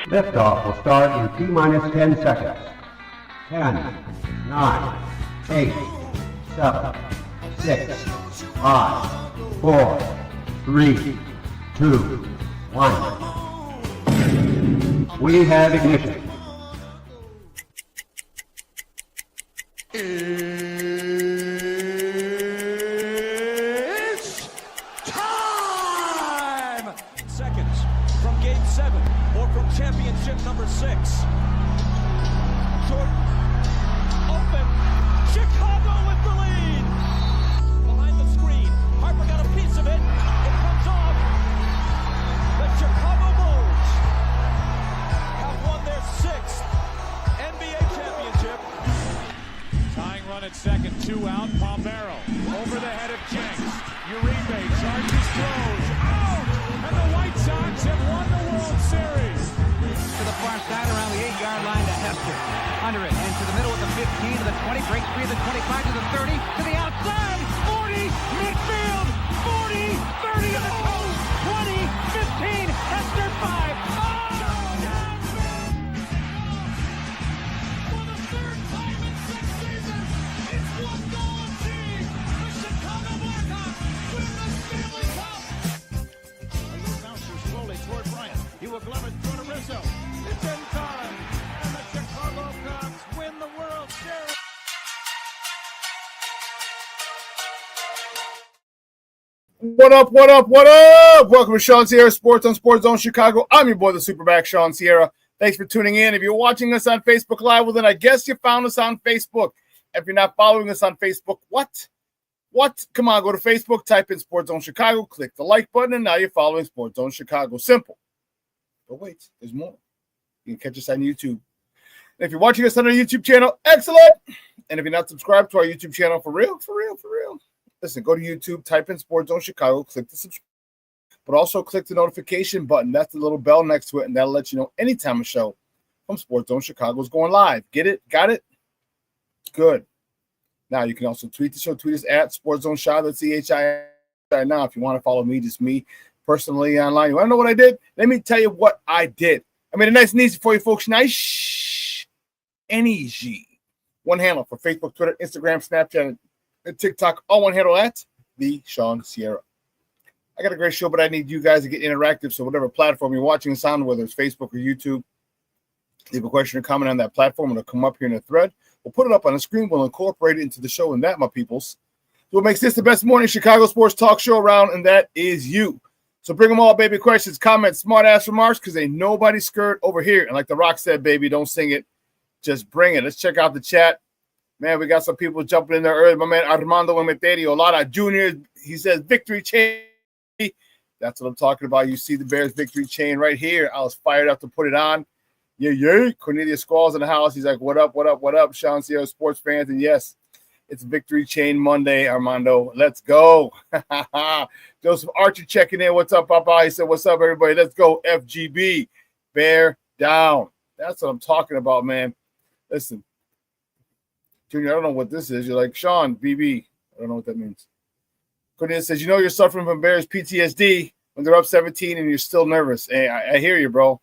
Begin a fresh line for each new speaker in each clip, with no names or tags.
Liftoff will start in T-minus 10 seconds. 10, 9, 8, 7, 6, 5, 4, 3, 2, 1. We have ignition.
It's time! Seconds from game 7 or from championship number 6. Jordan, open, Chicago with the lead! Behind the screen, Harper got a piece of it, it comes off. The Chicago Bulls have won their 6th NBA championship. Tying run at second, 2 out, Pompero over the head of Jenks. Uribe charges, throws, out! And the White Sox have won the World Series.
To the far side around the 8-yard line to Hester. Under it, and to the middle with the 15, to the 20, breaks free of the 25, to the 30, to the outside, 40, midfield, 40, 30 to the coast, 20, 15, Hester 5.
For the 3rd time in 6 seasons, it's one goal achieved. The Chicago Blackhawks win the Stanley Cup. A little bouncer slowly toward Bryant. He will glove it toward Rizzo. It's in time, and the Chicago Cubs win the World Series.
What up, what up, what up? Welcome to ShawnSierraSports on Sports Zone Chicago. I'm your boy, the SuperBack, Shawn Sierra. Thanks for tuning in. If you're watching us on Facebook Live, well, then I guess you found us on Facebook. If you're not following us on Facebook, what? Come on, go to Facebook, type in Sports Zone Chicago, click the like button, and now you're following Sports Zone Chicago. Simple. But wait, there's more. You can catch us on YouTube. And if you're watching us on our YouTube channel, excellent. And if you're not subscribed to our YouTube channel, for real, listen, go to YouTube, type in Sports Zone Chicago, click the subscribe, but also click the notification button. That's the little bell next to it, and that'll let you know anytime a show from Sports Zone Chicago is going live. Get it? Got it? Good. Now, you can also tweet the show. Tweet us at Sports Zone Chi, that's CHI. Now, if you want to follow me, just me personally online. You want to know what I did? Let me tell you what I did. I made it nice and easy for you folks. Nice and easy. One handle for Facebook, Twitter, Instagram, Snapchat, and TikTok. All one handle at the Shawn Sierra. I got a great show, but I need you guys to get interactive. So whatever platform you're watching this on, whether it's Facebook or YouTube, leave a question or comment on that platform. It'll come up here in a thread. We'll put it up on the screen. We'll incorporate it into the show, and that, my peoples, what makes this the best morning Chicago sports talk show around, and that is you. So bring them all, baby. Questions, comments, smart-ass remarks, because ain't nobody scared over here. And like The Rock said, baby, don't sing it. Just bring it. Let's check out the chat. Man, we got some people jumping in there early. My man Armando Emeterio, Lara Jr., he says, victory chain. That's what I'm talking about. You see the Bears victory chain right here. I was fired up to put it on. Yeah. Cornelius Squall's in the house. He's like, what up? Shawn Sierra sports fans. And yes, it's Victory Chain Monday, Armando. Let's go. Joseph Archer checking in. What's up, Papa? He said, what's up, everybody? Let's go, FGB. Bear down. That's what I'm talking about, man. Listen, Junior, I don't know what this is. You're like, Shawn, BB. I don't know what that means. Cornelius says, you're suffering from Bears PTSD when they're up 17 and you're still nervous. Hey, I hear you, bro.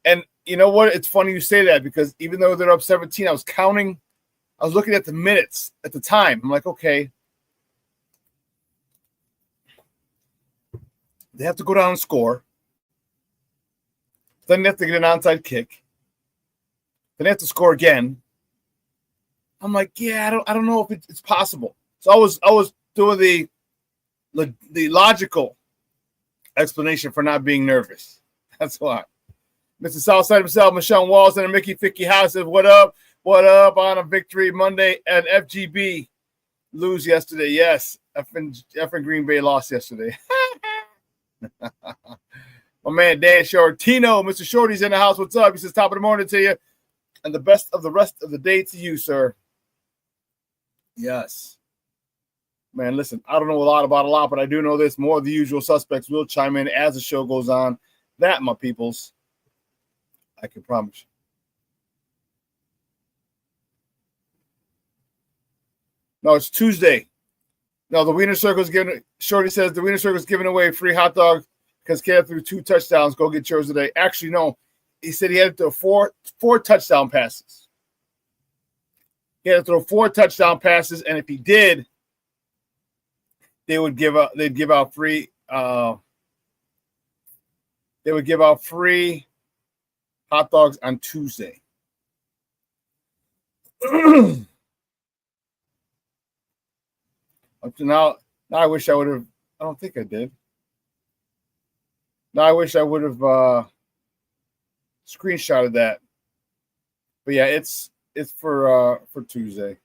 And you know what? It's funny you say that because even though they're up 17, I was looking at the minutes at the time. I'm like, okay. They have to go down and score. Then they have to get an onside kick. Then they have to score again. I'm like, yeah, I don't know if it's possible. So I was doing the logical explanation for not being nervous. That's why. Mr. Southside himself, Michelle Walls and Mickey Ficky House says, what up on a victory Monday at FGB. Lose yesterday. Yes. Effing Green Bay lost yesterday. My man, Dan Shortino, Mr. Shorty's in the house. What's up? He says, top of the morning to you. And the best of the rest of the day to you, sir. Yes. Man, listen, I don't know about a lot, but I do know this. More of the usual suspects will chime in as the show goes on. That, my peoples, I can promise you. No, it's Tuesday. No, the Wiener Circle's giving. Shorty says the Wiener Circle's giving away free hot dog because Caleb threw 2 touchdowns. Go get yours today. Actually, no. He said he had to throw four touchdown passes. He had to throw 4 touchdown passes, and if he did, they'd give out free hot dogs on Tuesday. Up to now I wish I would have. I don't think I did. Now I wish I would have screenshotted that. But yeah, it's for Tuesday.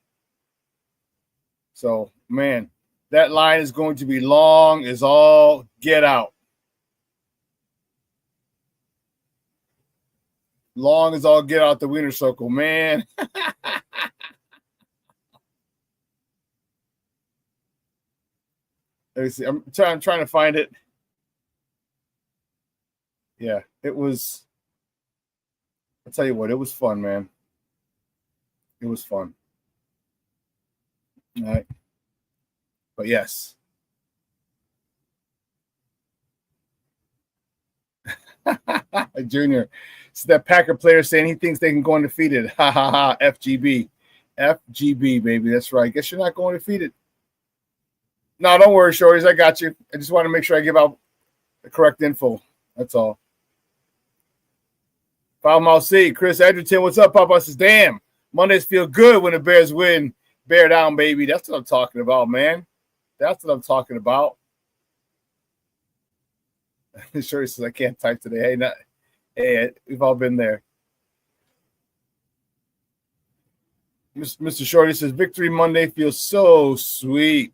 So man, that line is going to be long as all get out. Long as all get out the winner circle, man. Let me see. I'm trying to find it. Yeah, it was. I'll tell you what, it was fun, man. It was fun. All right. But yes. Junior. It's that Packer player saying he thinks they can go undefeated. Ha ha ha. FGB. FGB, baby. That's right. Guess you're not going undefeated. No, don't worry, shorties. I got you. I just want to make sure I give out the correct info. That's all. Foul Mouth C. Chris Edgerton, what's up, Papa? Says, damn, Mondays feel good when the Bears win. Bear down, baby. That's what I'm talking about, man. That's what I'm talking about. Shorty says, I can't type today. Hey, we've all been there. Mr. Shorty says, Victory Monday feels so sweet.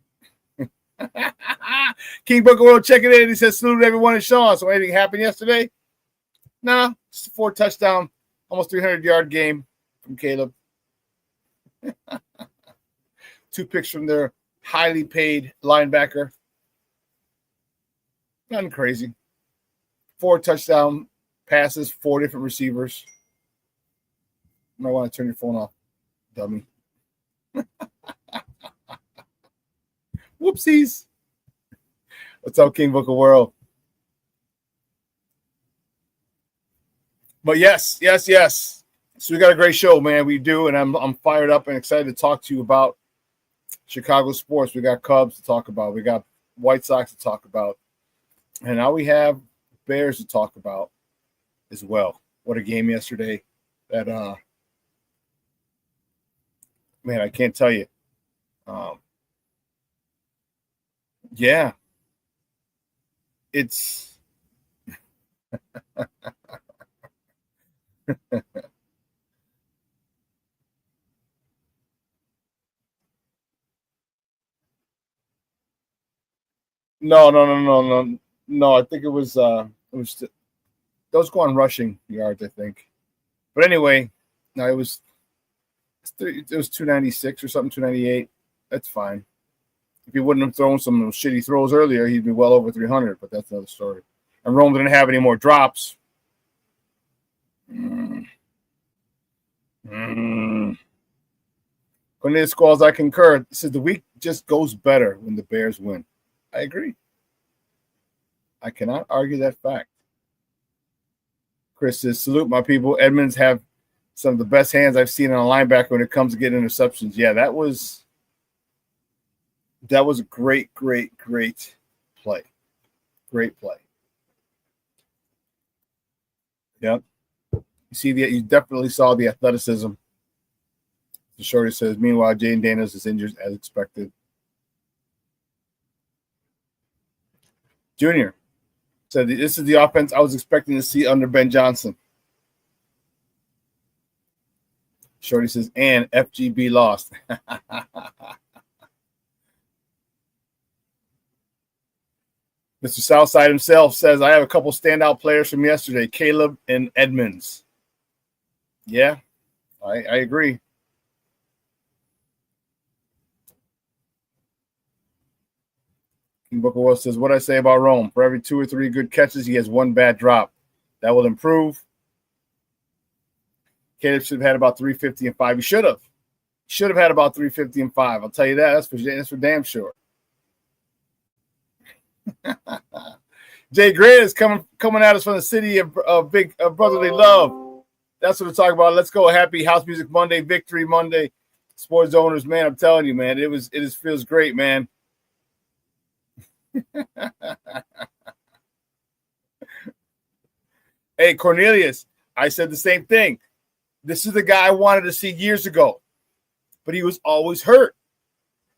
King Booker World checking in. He says, salute everyone at Shawn. So anything happened yesterday? Nah, just a 4 touchdown, almost 300-yard game from Caleb. 2 picks from their highly paid linebacker. Nothing crazy. 4 touchdown passes, 4 different receivers. You might want to turn your phone off, dummy. Whoopsies. What's up, King Book of World? But yes. So we got a great show, man. We do, and I'm fired up and excited to talk to you about Chicago sports. We got Cubs to talk about. We got White Sox to talk about. And now we have Bears to talk about as well. What a game yesterday. That man, I can't tell you. Yeah. It's No. I think it was those go on rushing yards, I think. But anyway, no, it was 296 or something, 298. That's fine. If he wouldn't have thrown some of those shitty throws earlier, he'd be well over 300, but that's another story. And Rome didn't have any more drops. Cornelius Squalls, I concur. He says the week just goes better when the Bears win. I agree. I cannot argue that fact. Chris says, salute my people. Edmonds have some of the best hands I've seen on a linebacker when it comes to getting interceptions. Yeah, that was a great play. Great play. Yep. You definitely saw the athleticism. The shorty says, meanwhile, Jane Daniels is injured as expected. Junior said, this is the offense I was expecting to see under Ben Johnson. Shorty says, and FGB lost. Mr. Southside himself says, I have a couple standout players from yesterday, Caleb and Edmonds. Yeah, I agree. King Booker World says, what I say about Rome? For every 2 or 3 good catches, he has 1 bad drop. That will improve. Caleb should have had about 350 and 5. He should have. Should have had about 350 and 5. I'll tell you that. That's for damn sure. Jay Grizz coming at us from the city of big brotherly love. That's what we're talking about. Let's go. Happy House Music Monday, Victory Monday. Sports owners, man, I'm telling you, man, it feels great, man. Hey, Cornelius, I said the same thing. This is the guy I wanted to see years ago, but he was always hurt.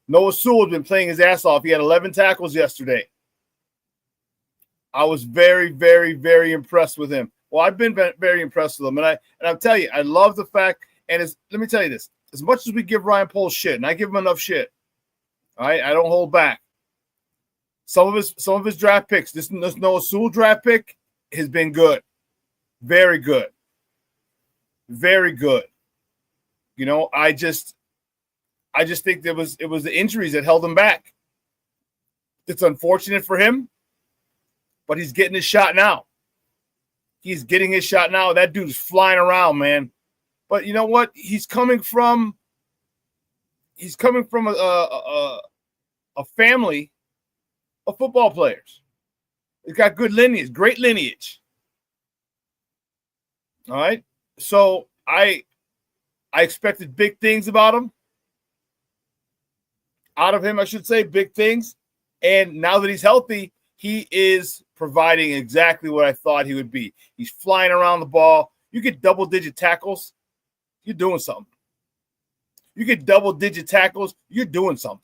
Noah Sewell had been playing his ass off. He had 11 tackles yesterday. I was very, very, very impressed with him. Well, I've been very impressed with him, and I'll tell you, I love the fact. And let me tell you this: as much as we give Ryan Poles shit, and I give him enough shit, all right, I don't hold back. Some of his draft picks, this Noah Sewell draft pick has been good, very good, very good. You know, I just think it was the injuries that held him back. It's unfortunate for him, but he's getting his shot now. He's getting his shot now. That dude's flying around, man. But you know what? He's coming from a family of football players. He's got good lineage, great lineage. All right. So I expected big things out of him, I should say, big things. And now that he's healthy, he is providing exactly what I thought he would be. He's flying around the ball. You get double-digit tackles, you're doing something. You get double-digit tackles, you're doing something.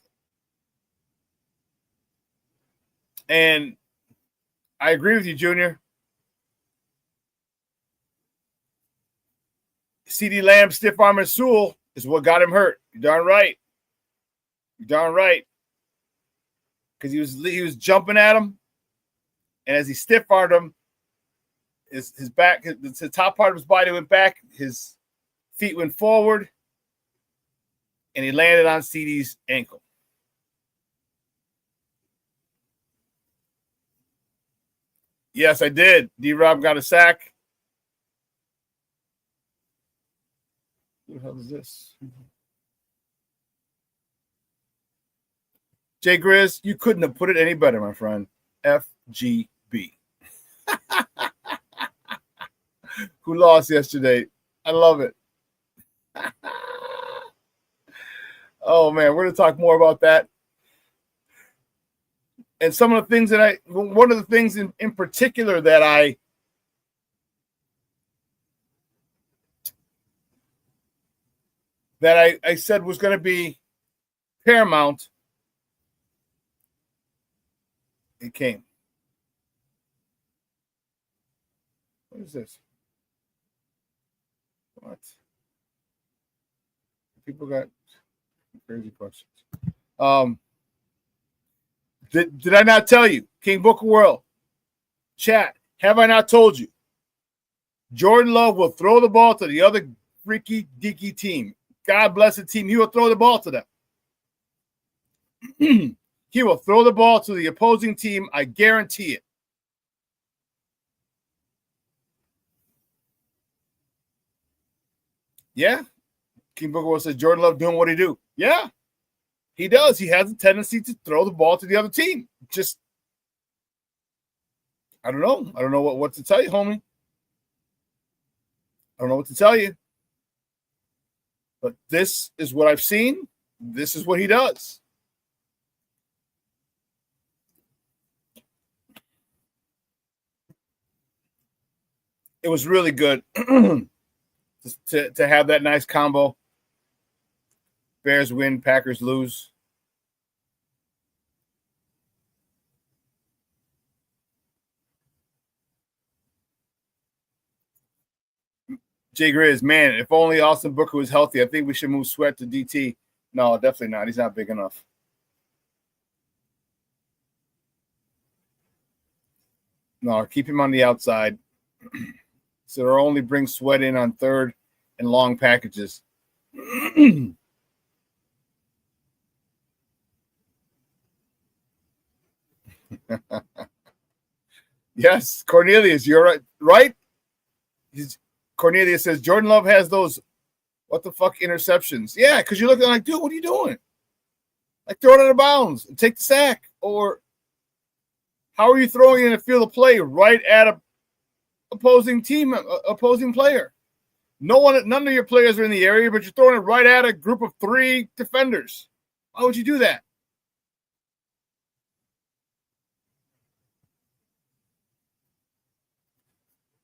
And I agree with you, Junior. CeeDee Lamb, stiff arm, and Sewell is what got him hurt. You're darn right. You're darn right. Because he was jumping at him, and as he stiff armed him, his back, the top part of his body went back, his feet went forward, and he landed on CeeDee's ankle. Yes, I did. D-Rob got a sack. Who the hell is this? Jay Grizz, you couldn't have put it any better, my friend. FGB. Who lost yesterday? I love it. Oh, man, we're going to talk more about that. And some of the things one of the things in particular that I said was going to be paramount, it came. What is this? What? People got crazy questions. Did I not tell you? King Booker World. Chat, have I not told you? Jordan Love will throw the ball to the other freaky deaky team. God bless the team. He will throw the ball to them. He will throw the ball to the opposing team. I guarantee it. Yeah. King Booker World says Jordan Love doing what he do. Yeah. He does. He has a tendency to throw the ball to the other team. Just, I don't know. I don't know what to tell you, homie. I don't know what to tell you. But this is what I've seen. This is what he does. It was really good to have that nice combo. Bears win, Packers lose. Jay Grizz, man, if only Austin Booker was healthy, I think we should move Sweat to DT. No, definitely not. He's not big enough. No, keep him on the outside. So they'll only bring Sweat in on third and long packages. Yes, Cornelius, you're right. Right? Cornelius says Jordan Love has those what the fuck interceptions. Yeah, because you're looking like, dude, what are you doing? Like, throw it out of bounds and take the sack. Or How are you throwing in a field of play right at a opposing player? None of your players are in the area, but you're throwing it right at a group of 3 defenders. Why would you do that?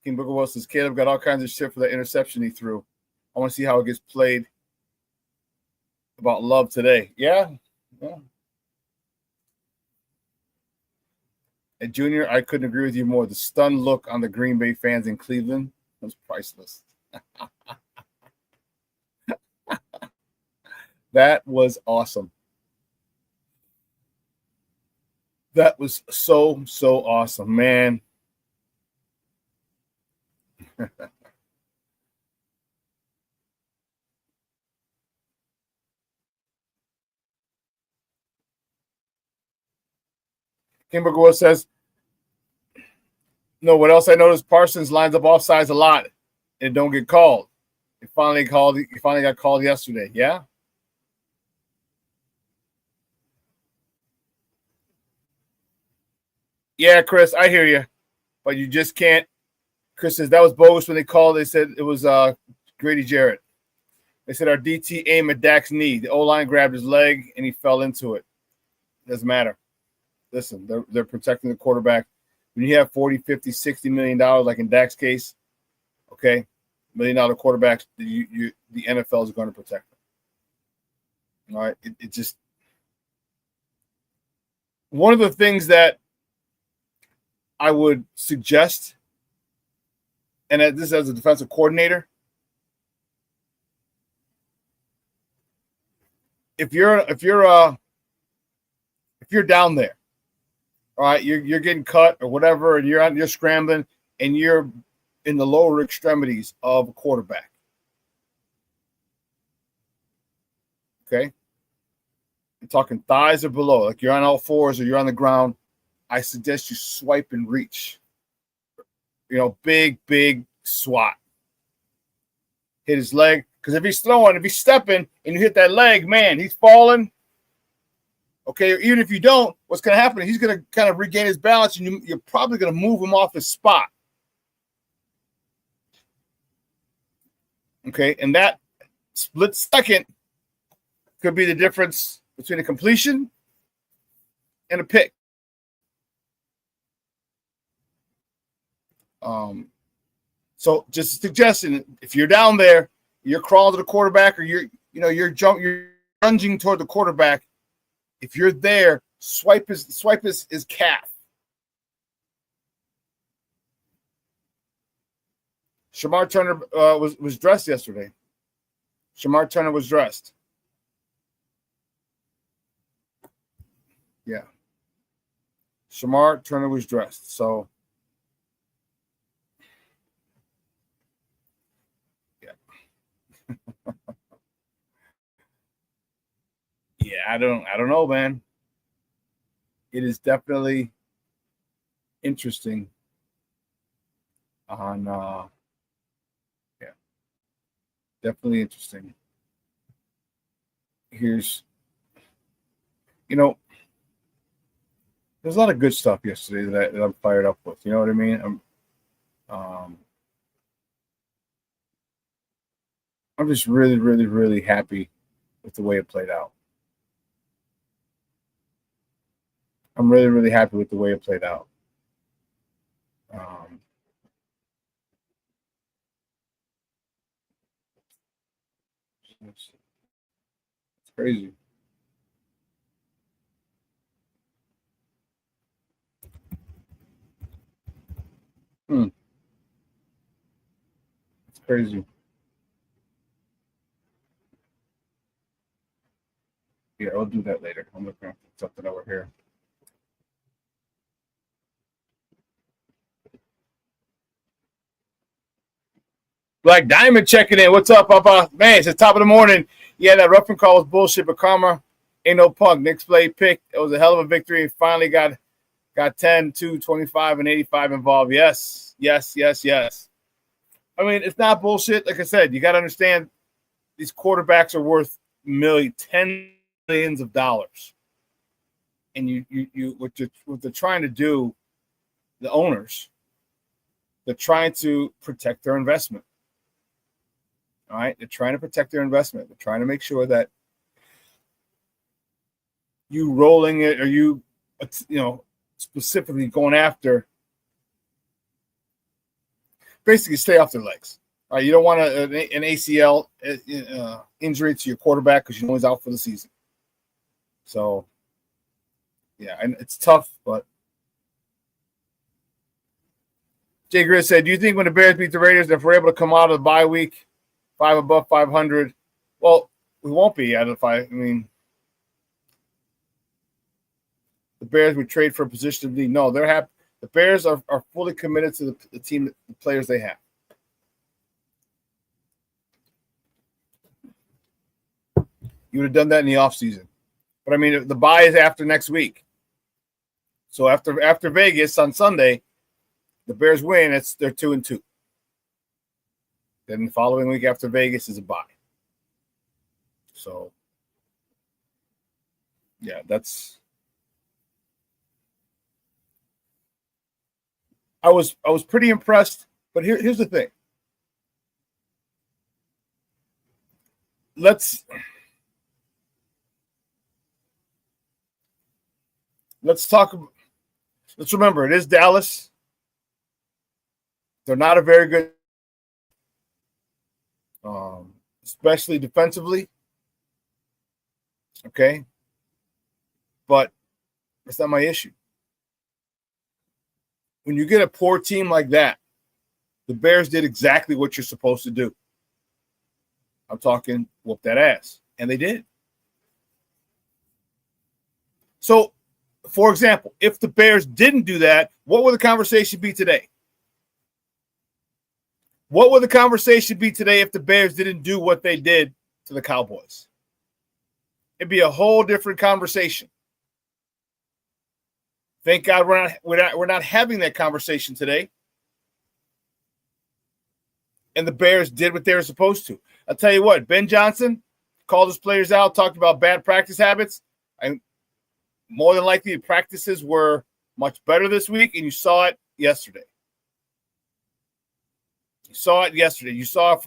King Booker Wells says Caleb got all kinds of shit for the interception he threw. I want to see how it gets played about Love today. Yeah. And Junior, I couldn't agree with you more. The stunned look on the Green Bay fans in Cleveland was priceless. That was awesome. That was so awesome, man. Kimberly says, no, what else I noticed? Parsons lines up offsides a lot and don't get called. He finally got called yesterday. Yeah. Yeah, Chris, I hear you. But you just can't. Chris says that was bogus when they called. They said it was Grady Jarrett. They said our DT aimed at Dak's knee. The O-line grabbed his leg and he fell into it. Doesn't matter. Listen, they're protecting the quarterback. When you have $40, $50, $60 million, like in Dak's case, okay, $1 million quarterbacks, the NFL is going to protect them. All right, it just one of the things that I would suggest, and this as a defensive coordinator, if you're down there, all right, you're getting cut or whatever, and you're scrambling, and you're in the lower extremities of a quarterback. Okay, I'm talking thighs or below, like you're on all fours or you're on the ground. I suggest you swipe and reach. Big swat. Hit his leg, because if he's stepping, and you hit that leg, man, he's falling. Okay, even if you don't, what's going to happen is he's going to kind of regain his balance, and you're probably going to move him off his spot. Okay, and that split second could be the difference between a completion and a pick. So just a suggestion: if you're down there, you're crawling to the quarterback, or you're lunging toward the quarterback. If you're there, swipe his calf. Shamar Turner was dressed yesterday. Shamar Turner was dressed. Yeah. Shamar Turner was dressed. So yeah. Yeah, I don't know, man. It is definitely interesting on definitely interesting. Here's there's a lot of good stuff yesterday that I'm fired up with. You know what I mean? I'm just really, really, really happy with the way it played out. I'm really, really happy with the way it played out. It's crazy. It's crazy. Yeah, I'll do that later. I'm looking at something over here. Black Diamond checking in. What's up, Papa? Man, it's the top of the morning. Yeah, that roughing call was bullshit, but karma ain't no punk. Knicks played pick. It was a hell of a victory. Finally got 10, 2, 25, and 85 involved. Yes. I mean, it's not bullshit. Like I said, you got to understand these quarterbacks are worth tens of millions of dollars. And you what they're trying to do the owners, they're trying to protect their investment. All right? They're trying to protect their investment. They're trying to make sure that you rolling it or you specifically going after, basically stay off their legs. All right? You don't want an ACL injury to your quarterback because you know he's out for the season. So, yeah, and it's tough, but Jay Grizz said, do you think when the Bears beat the Raiders, if we're able to come out of the bye week 5 above 500, well, we won't be out of 5. I mean, the Bears would trade for a position of need. No, they're happy. The Bears are fully committed to the team, the players they have. You would have done that in the offseason. But, I mean, the bye is after next week. So after Vegas on Sunday, the Bears win, they're 2-2. Then the following week after Vegas is a bye. So, yeah, that's – I was pretty impressed. But here's the thing. Let's talk. Let's remember, it is Dallas. They're not a very good, especially defensively. Okay. But that's not my issue. When you get a poor team like that, the Bears did exactly what you're supposed to do. I'm talking whoop that ass. And they did. So, for example, if the Bears didn't do that, what would the conversation be today? What would the conversation be today if the Bears didn't do what they did to the Cowboys? It'd be a whole different conversation. Thank God we're not having that conversation today. And the Bears did what they were supposed to. I'll tell you what, Ben Johnson called his players out, talked about bad practice habits. And more than likely, the practices were much better this week, and you saw it yesterday. You saw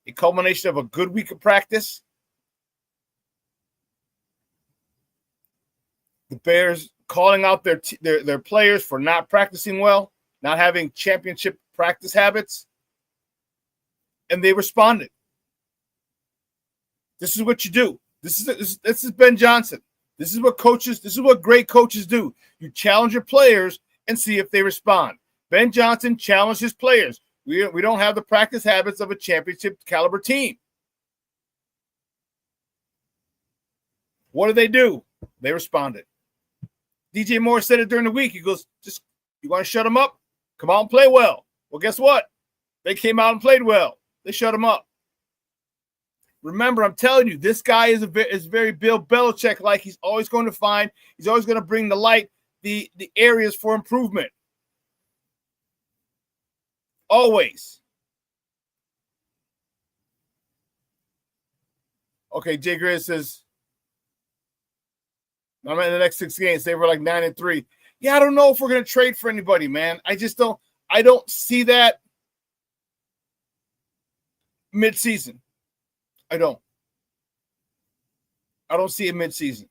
a culmination of a good week of practice. The Bears calling out their players for not practicing well, not having championship practice habits, and they responded. This is what you do. This is Ben Johnson. This is what great coaches do. You challenge your players and see if they respond. Ben Johnson challenged his players. We don't have the practice habits of a championship caliber team. What did they do? They responded. DJ Moore said it during the week. He goes, you want to shut them up? Come out and play well. Well, guess what? They came out and played well. They shut them up. Remember, I'm telling you, this guy is very Bill Belichick-like. He's always going to bring to light the areas for improvement. Always. Okay, Jay Grizz says, I'm in the next 6 games. They were like 9-3. Yeah, I don't know if we're going to trade for anybody, man. I don't see that mid-season. I don't see it mid-season.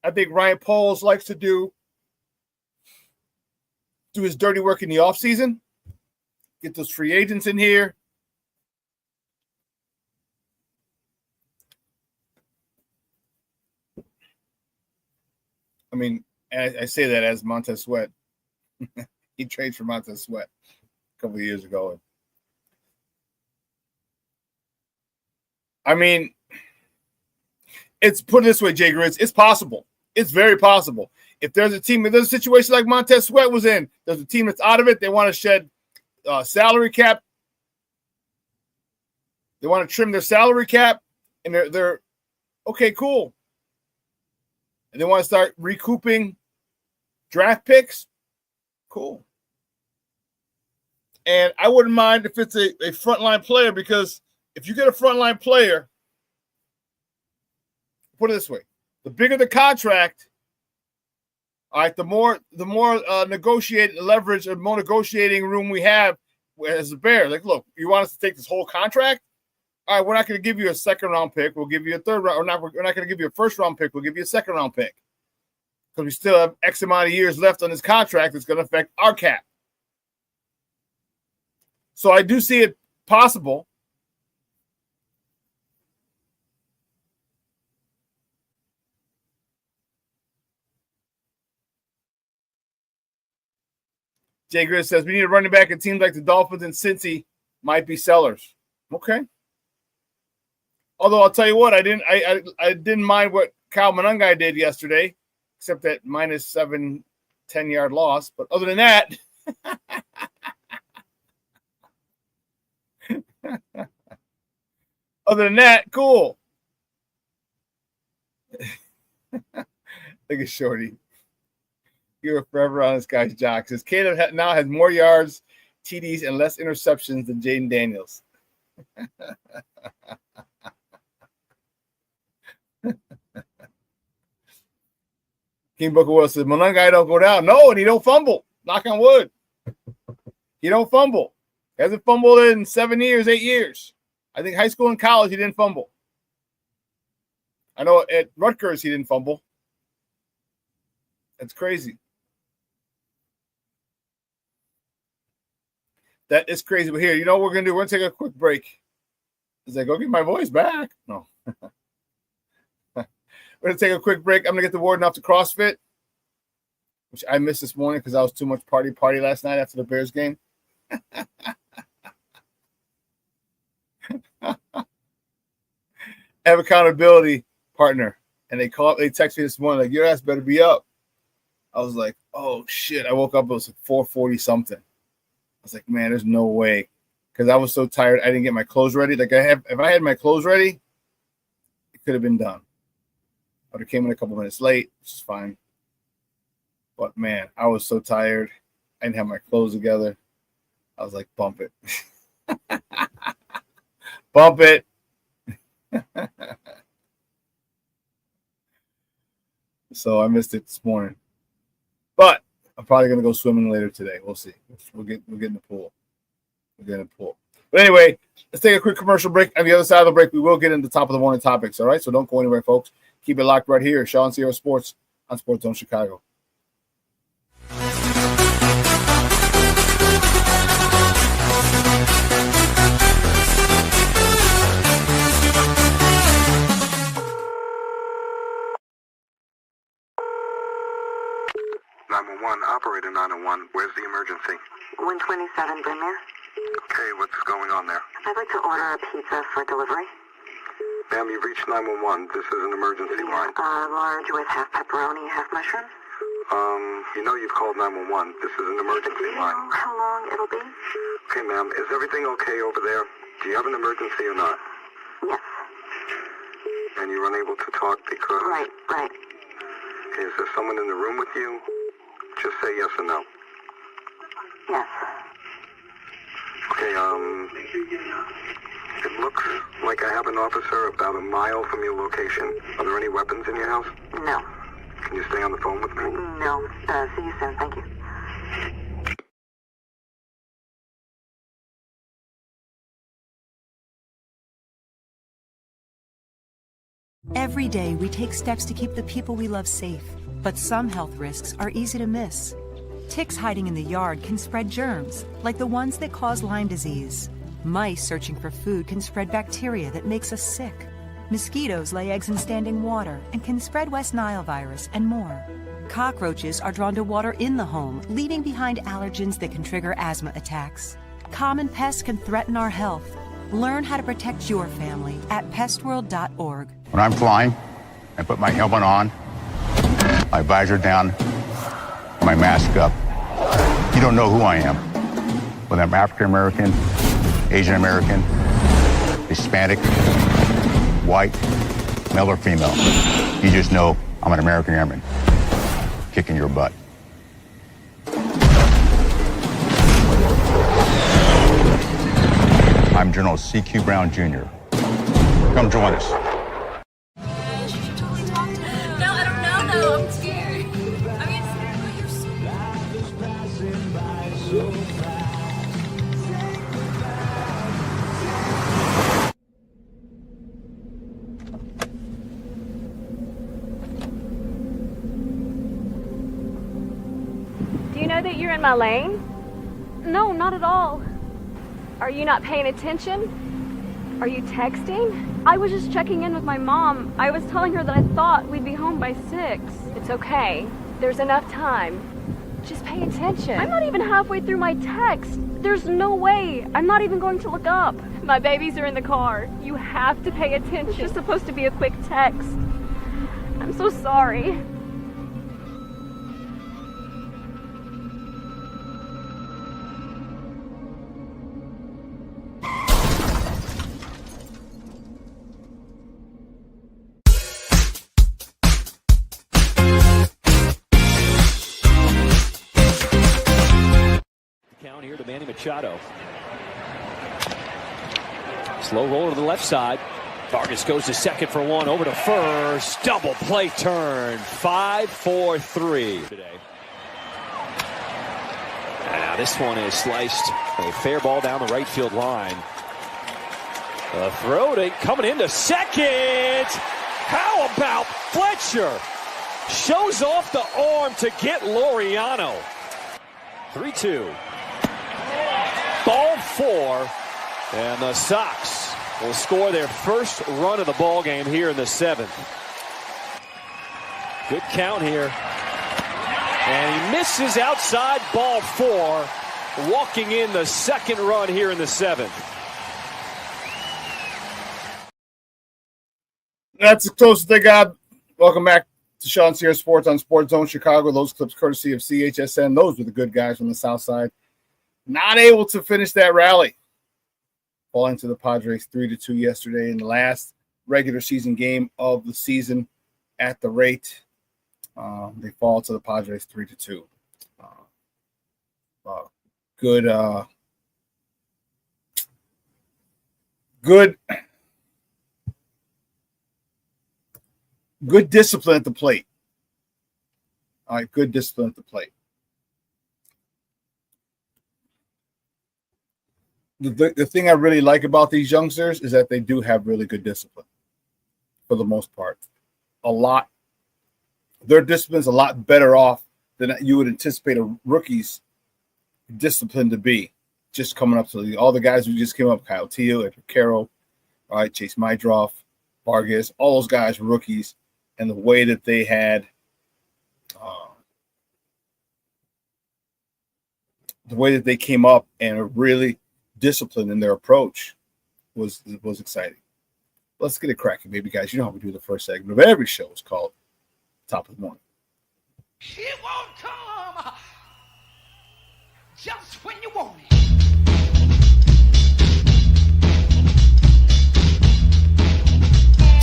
I think Ryan Poles likes to do his dirty work in the offseason, get those free agents in here. I mean, I say that as Montez Sweat. He traded for Montez Sweat a couple of years ago. I mean, it's put it this way, Jay Grizz. It's possible. It's very possible. If there's a situation like Montez Sweat was in, there's a team that's out of it. They want to shed salary cap. They want to trim their salary cap, and they're okay, cool. And they want to start recouping draft picks. Cool. And I wouldn't mind if it's a frontline player, because if you get a frontline player, put it this way, the bigger the contract, All right, the more negotiate leverage or more negotiating room we have as the Bears. Like, look, you want us to take this whole contract? All right, we're not going to give you a second-round pick. We'll give you a third round. We're not going to give you a first-round pick. We'll give you a second-round pick because we still have X amount of years left on this contract. That's going to affect our cap. So I do see it possible. Jay Grizz says, we need a running back, and teams like the Dolphins and Cincy might be sellers. Okay. Although I'll tell you what, I didn't mind what Kyle Monangai did yesterday, except that -7 10-yard loss. But other than that, cool. Look at Shorty. You're forever on this guy's jock. Says Caleb now has more yards, TDs, and less interceptions than Jaden Daniels. King Booker Will says, Monangai don't go down. No, and he don't fumble. Knock on wood. He don't fumble. He hasn't fumbled in 7 years, 8 years. I think high school and college he didn't fumble. I know at Rutgers he didn't fumble. That's crazy. That is crazy. But here, you know what we're going to do? We're going to take a quick break. Is like, go get my voice back. No. We're going to take a quick break. I'm going to get the warden off to CrossFit, which I missed this morning because I was too much party last night after the Bears game. I have accountability partner, and they text me this morning like, your ass better be up. I was like, oh shit. I woke up, it was like 4:40 something. I was like, man, there's no way. Because I was so tired, I didn't get my clothes ready. Like if I had my clothes ready, it could have been done. But it came in a couple minutes late, which is fine. But man, I was so tired. I didn't have my clothes together. I was like, bump it. Bump it. So I missed it this morning. But I'm probably gonna go swimming later today. We'll see. We'll get in the pool. But anyway, let's take a quick commercial break. On the other side of the break, we will get into the top of the morning topics. All right, so don't go anywhere, folks. Keep it locked right here. ShawnSierraSports on Sports Zone Chicago.
Operator 901, where's the emergency?
127 Brynmere.
Okay, what's going on there?
I'd like to order a pizza for delivery.
Ma'am, you've reached 911. This is an emergency line.
Large with half pepperoni, half mushrooms.
You know you've called 911. This is an emergency
Do you
line.
know how long it'll be?
Okay, ma'am, is everything okay over there? Do you have an emergency or not?
Yes.
And you're unable to talk because...
Right.
Okay, is there someone in the room with you? Just say yes or no.
Yes.
Okay, it looks like I have an officer about a mile from your location. Are there any weapons in your house?
No.
Can you stay on the phone with me?
No. See you soon. Thank you.
Every day, we take steps to keep the people we love safe, but some health risks are easy to miss. Ticks hiding in the yard can spread germs, like the ones that cause Lyme disease. Mice searching for food can spread bacteria that makes us sick. Mosquitoes lay eggs in standing water and can spread West Nile virus and more. Cockroaches are drawn to water in the home, leaving behind allergens that can trigger asthma attacks. Common pests can threaten our health. Learn how to protect your family at pestworld.org.
When I'm flying, I put my helmet on, my visor down, my mask up. You don't know who I am. Whether I'm African American, Asian American, Hispanic, white, male or female. You just know I'm an American airman kicking your butt. I'm General C.Q. Brown Jr. Come join us.
No, I don't know though. I'm scared. I'm scared. that you're in my lane? No, not at all. Are you not paying attention? Are you texting? I was just checking in with my mom. I was telling her that I thought we'd be home by 6. It's okay. There's enough time. Just pay attention. I'm not even halfway through my text. There's no way. I'm not even going to look up. My babies are in the car. You have to pay attention. It's just supposed to be a quick text. I'm so sorry.
Count here to Manny Machado. Slow roll to the left side. Vargas goes to second for one, over to first. Double play turn. 5-4-3 today. Now this one is sliced. A fair ball down the right field line. The throw to coming into second. How about Fletcher? Shows off the arm to get Laureano. 3-2. Ball 4, and the Sox will score their first run of the ball game here in the 7th. Good count here. And he misses outside, ball 4, walking in the second run here in the 7th.
That's the closest they got. Welcome back to ShawnSierraSports on Sports Zone Chicago. Those clips courtesy of CHSN. Those were the good guys from the South Side. Not able to finish that rally. Falling to the Padres 3-2 yesterday in the last regular season game of the season at the rate. They fall to the Padres 3-2. Good discipline at the plate. All right, good discipline at the plate. The thing I really like about these youngsters is that they do have really good discipline for the most part. Their discipline's a lot better off than you would anticipate a rookie's discipline to be. Just coming up to all the guys who just came up, Kyle Teal, Edward Carroll, all right, Chase Mydroff, Vargas, all those guys were rookies, and the way that they had the way that they came up and were really disciplined in their approach was exciting. Let's get it cracking, baby guys. You know how we do the first segment of every show. It's called Top of the Morning.
It won't come just when you want it.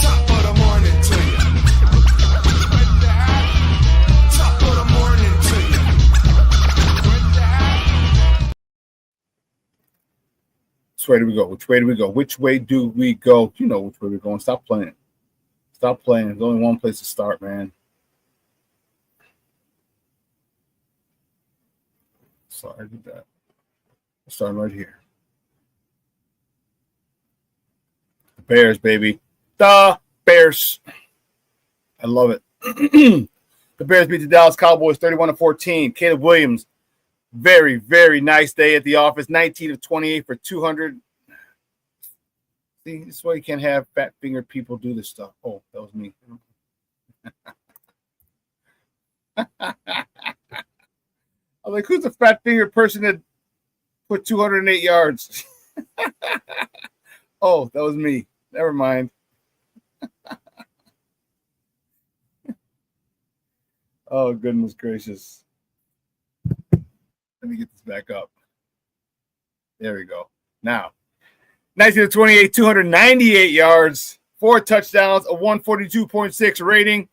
Top of the morning to you. Top of the morning to you.
Which way do we go? Which way do we go? Which way do we go? You know which way we're going. Stop playing. Stop playing. There's only one place to start, man. Sorry, I did that. I'll start right here. The Bears, baby. The Bears. I love it. The Bears beat the Dallas Cowboys 31-14. Caleb Williams, very, very nice day at the office. 19 of 28 for 200. See, this is why you can't have fat-fingered people do this stuff. Oh, that was me. I'm like, who's the fat-fingered person that put 208 yards? Oh, that was me. Never mind. Oh, goodness gracious. Let me get this back up. There we go. Now, 19 of 28, 298 yards, 4 touchdowns, a 142.6 rating.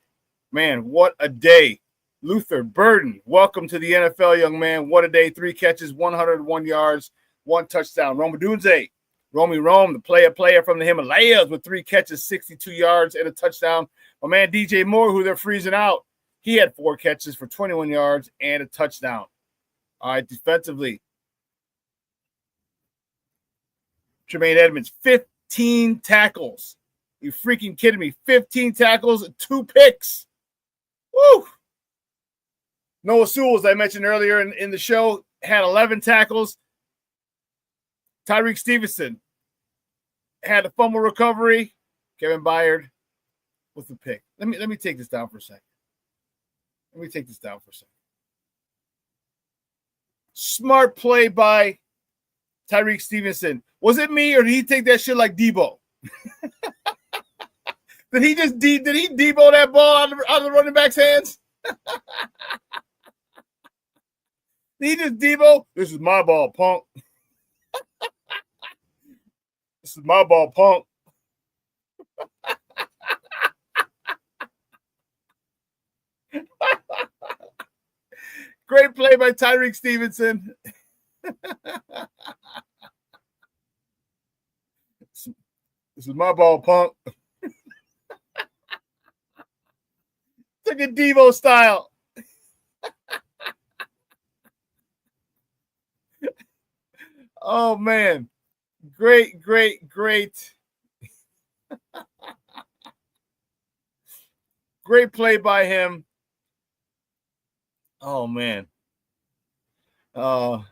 Man, what a day. Luther Burden, welcome to the NFL, young man. What a day. 3 catches, 101 yards, 1 touchdown. Rome Odunze, Rome, the player from the Himalayas with 3 catches, 62 yards, and a touchdown. My man DJ Moore, who they're freezing out, he had 4 catches for 21 yards and a touchdown. All right, defensively, Tremaine Edmonds, 15 tackles. You freaking kidding me? 15 tackles and 2 picks. Woo! Noah Sewell, as I mentioned earlier in the show, had 11 tackles. Tyreek Stevenson had a fumble recovery. Kevin Byard with the pick. Let me take this down for a second. Smart play by Tyreek Stevenson. Was it me, or did he take that shit like Debo? Did he Debo that ball out of the running back's hands? Did he just Debo? This is my ball, punk. This is my ball, punk. Great play by Tyreek Stevenson. This is my ball, punk. Took a Devo style. Oh, man. Great. Great play by him. Oh, man. I'll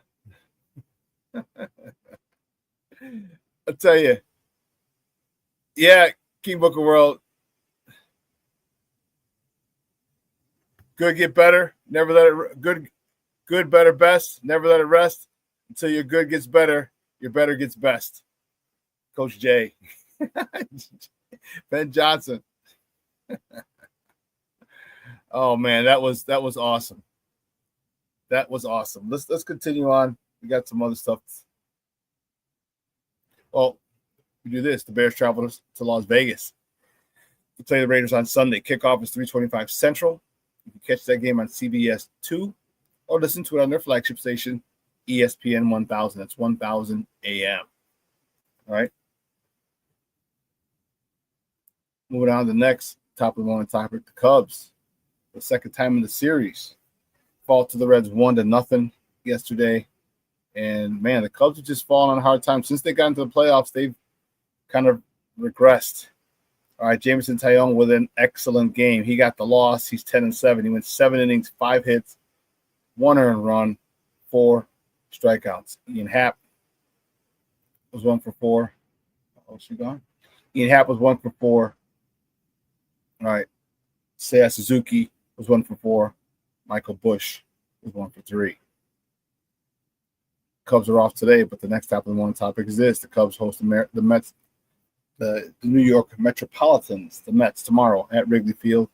tell you. Yeah, King Booker World. Good get better. Never let it good, better, best. Never let it rest until your good gets better. Your better gets best. Coach J. Ben Johnson. Oh man, that was awesome. That was awesome. Let's continue on. We got some other stuff. Well, we do this. The Bears travel to Las Vegas to play the Raiders on Sunday. Kickoff is 3:25 Central. You can catch that game on CBS 2 or listen to it on their flagship station, ESPN 1000. That's 1000 AM. All right. Moving on to the next top of the morning topic, the Cubs. The second time in the series. Fall to the Reds 1-0 yesterday. And, man, the Cubs have just fallen on a hard time. Since they got into the playoffs, they've kind of regressed. All right, Jameson Taillon with an excellent game. He got the loss. He's 10-7. He went 7 innings, 5 hits, 1 earned run, 4 strikeouts. Ian Happ was 1 for 4. Oh, she gone? Ian Happ was 1 for 4. All right. Seiya Suzuki was 1 for 4. Michael Busch was 1 for 3. Cubs are off today, but the next top of the morning topic is this. The Cubs host the Mets, the New York Metropolitans, the Mets, tomorrow at Wrigley Field.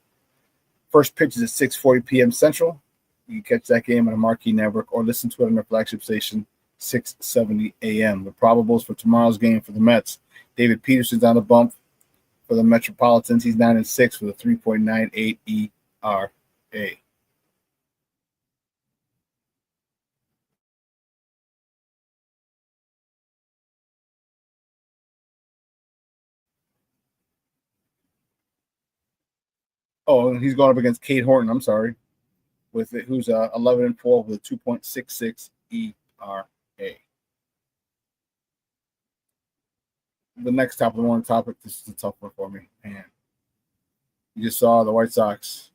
First pitch is at 6:40 p.m. Central. You can catch that game on a marquee network or listen to it on their flagship station, 6:70 a.m. The probables for tomorrow's game for the Mets. David Peterson's on the bump for the Metropolitans. He's 9-6 with a 3.98 ERA. Oh, and he's going up against Cade Horton. I'm sorry, with it, who's 11-4 with a 2.66 ERA. The next top of the morning topic. This is a tough one for me, man. You just saw the White Sox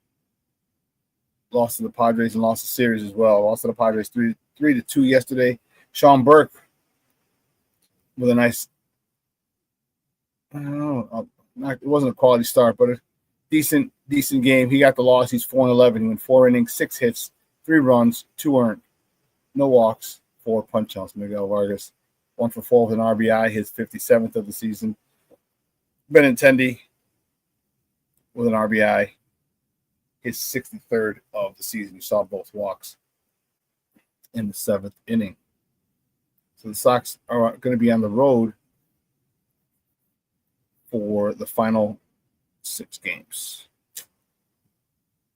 lost to the Padres and lost the series as well. Lost to the Padres 3-2 yesterday. Sean Burke with a nice, I don't know, it wasn't a quality start, but a decent game. He got the loss. He's 4-11. He went 4 innings, 6 hits, 3 runs, 2 earned, no walks, 4 punch outs. Miguel Vargas 1 for 4 with an RBI, his 57th of the season. Benintendi with an RBI, his 63rd of the season. You saw both walks in the 7th inning. So the Sox are going to be on the road for the final 6 games.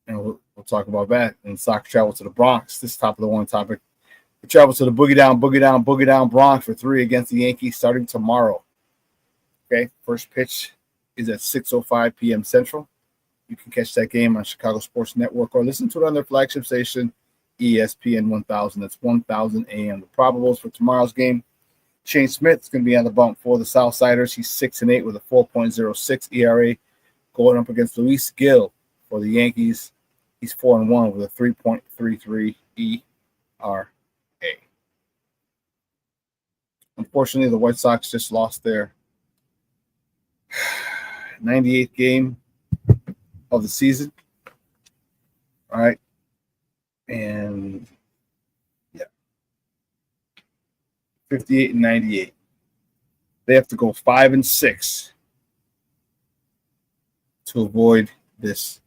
And we'll talk about that. And the Sox travel to the Bronx. This is top of the one topic. They travel to the boogie down Bronx for 3 against the Yankees starting tomorrow. Okay, first pitch is at 6:05 p.m. Central. You can catch that game on Chicago Sports Network or listen to it on their flagship station, ESPN 1000. That's 1000 AM. The probables for tomorrow's game. Shane Smith is going to be on the bump for the Southsiders. He's 6-8 with a 4.06 ERA. Going up against Luis Gil for the Yankees. He's 4-1 with a 3.33 ERA. Unfortunately, the White Sox just lost their 98th game of the season. All right. And yeah, 58-98. They have to go 5-6 to avoid this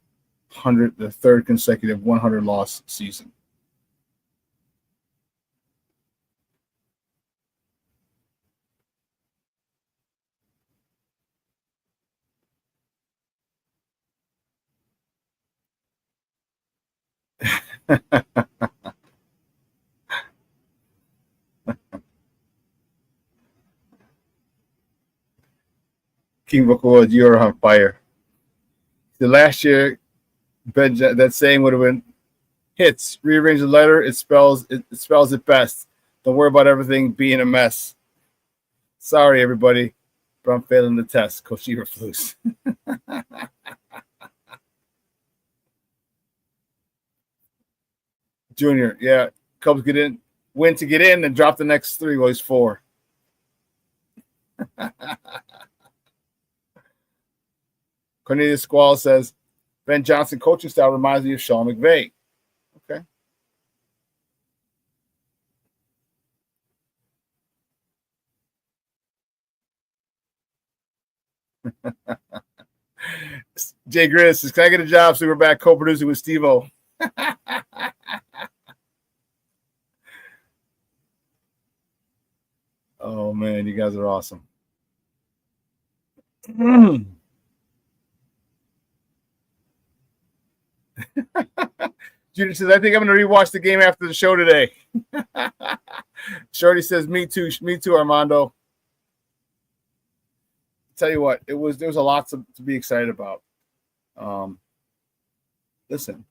the third consecutive 100-loss season. King Bookwood, you're on fire. The last year, that saying would have been hits. Rearrange the letter. It spells it best. Don't worry about everything being a mess. Sorry, everybody, but I'm failing the test. Coach Eberflus. Junior, yeah. Cubs win to get in, and drop the next 3. Well, he's 4. Cornelius Squall says, Ben Johnson coaching style reminds me of Sean McVay. Okay. Jay Grizz says, can I get a job SuperBack co-producing with Steve-O? Oh, man, you guys are awesome. Judy says, I think I'm going to rewatch the game after the show today. Shorty says, me too, Armando. Tell you what, there was a lot to be excited about. Listen.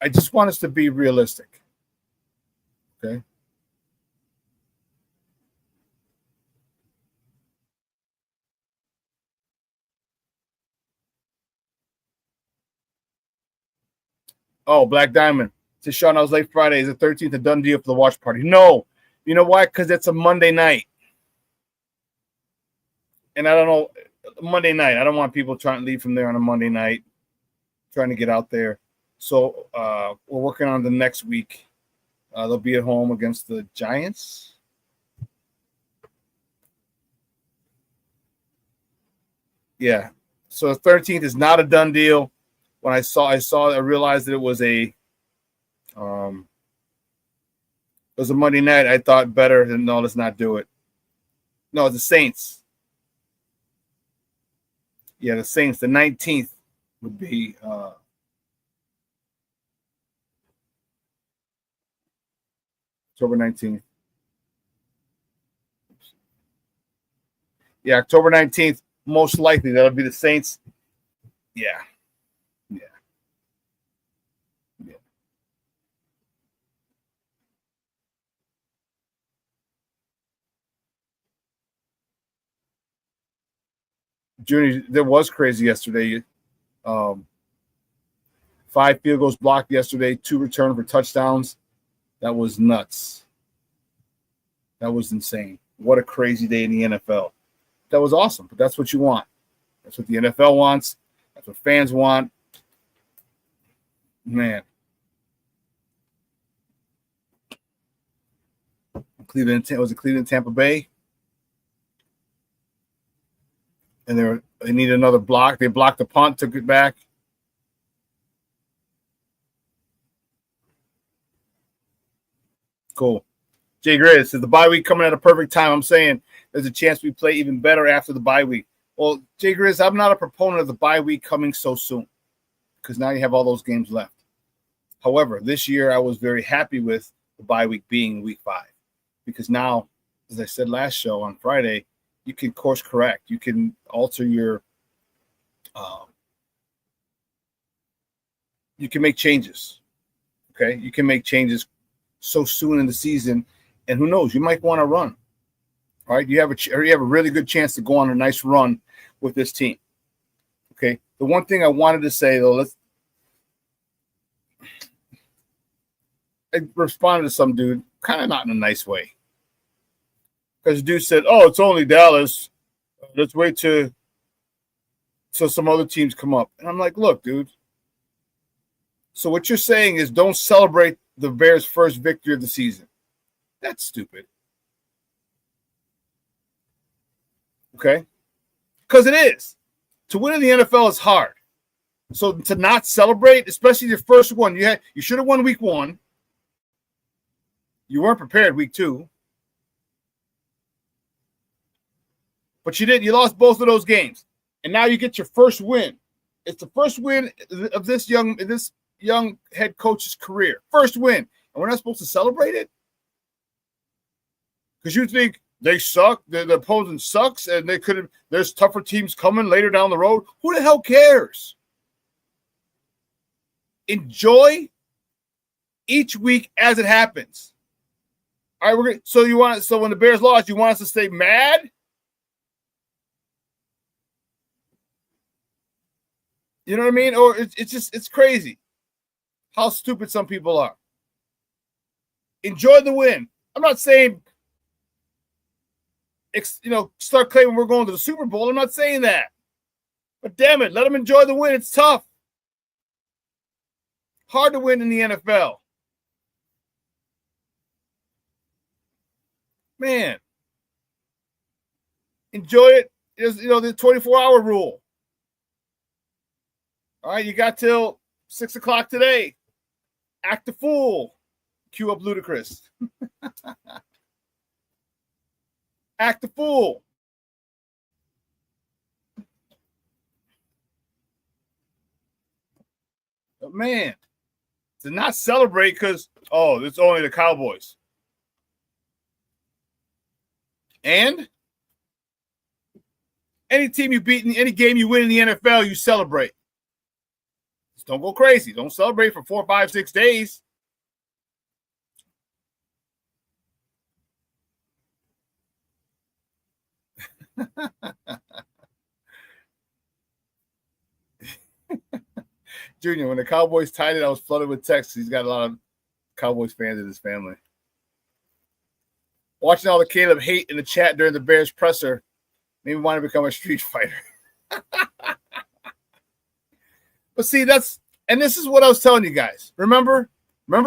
I just want us to be realistic. Okay. Oh, Black Diamond. To Shawn, I was late Friday. Is the 13th a done deal for the watch party? No. You know why? Because it's a Monday night. And I don't know, Monday night. I don't want people trying to leave from there on a Monday night, trying to get out there. So we're working on the next week. They'll be at home against the Giants. Yeah. So the 13th is not a done deal. When I realized that it was a Monday night. I thought better than no, let's not do it. No, the Saints. Yeah, the Saints. The 19th would be October 19th. Yeah, October 19th, most likely. That'll be the Saints. Yeah. Junior, that was crazy yesterday. 5 field goals blocked yesterday, 2 returned for touchdowns. That was nuts. That was insane. What a crazy day in the NFL. That was awesome, but that's what you want. That's what the NFL wants. That's what fans want. Man. Cleveland, Tampa Bay? And they needed another block. They blocked the punt, took it back. Cool. Jay Grizz says the bye week coming at a perfect time. I'm saying there's a chance we play even better after the bye week. Well, Jay Grizz, I'm not a proponent of the bye week coming so soon because now you have all those games left. However, this year I was very happy with the bye week being week 5 because now, as I said last show on Friday, you can course correct. You can alter your you can make changes. Okay? You can make changes so soon in the season And who knows, you might want to run. All right, you have a really good chance to go on a nice run with this team. Okay, the one thing I wanted to say, though, I responded to some dude, kind of not in a nice way. Because the dude said, oh, it's only Dallas. Let's wait till some other teams come up. And I'm like, look, dude. So what you're saying is don't celebrate the Bears' first victory of the season. That's stupid. Okay? Because it is. To win in the NFL is hard. So to not celebrate, especially your first one, you should have won week 1. You weren't prepared week 2. But you did. You lost both of those games. And now you get your first win. It's the first win of this young head coach's career. First win. And we're not supposed to celebrate it? Because you think they suck, the opponent sucks, and there's tougher teams coming later down the road. Who the hell cares? Enjoy each week as it happens. All right, so when the Bears lost, you want us to stay mad? You know what I mean? Or it's crazy how stupid some people are. Enjoy the win. I'm not saying, start claiming we're going to the Super Bowl. I'm not saying that. But damn it, let them enjoy the win. It's tough. Hard to win in the NFL. Man. Enjoy it. There's, the 24-hour rule. All right, you got till 6 o'clock today. Act a fool. Cue up Ludacris. Act a fool. But man, to not celebrate because, it's only the Cowboys. And any team you beat in any game you win in the NFL, you celebrate. Just don't go crazy. Don't celebrate for 4, 5, 6 days. Junior, when the Cowboys tied it, I was flooded with texts. He's got a lot of Cowboys fans in his family. Watching all the Caleb hate in the chat during the Bears presser made me want to become a street fighter. But see, this is what I was telling you guys. Remember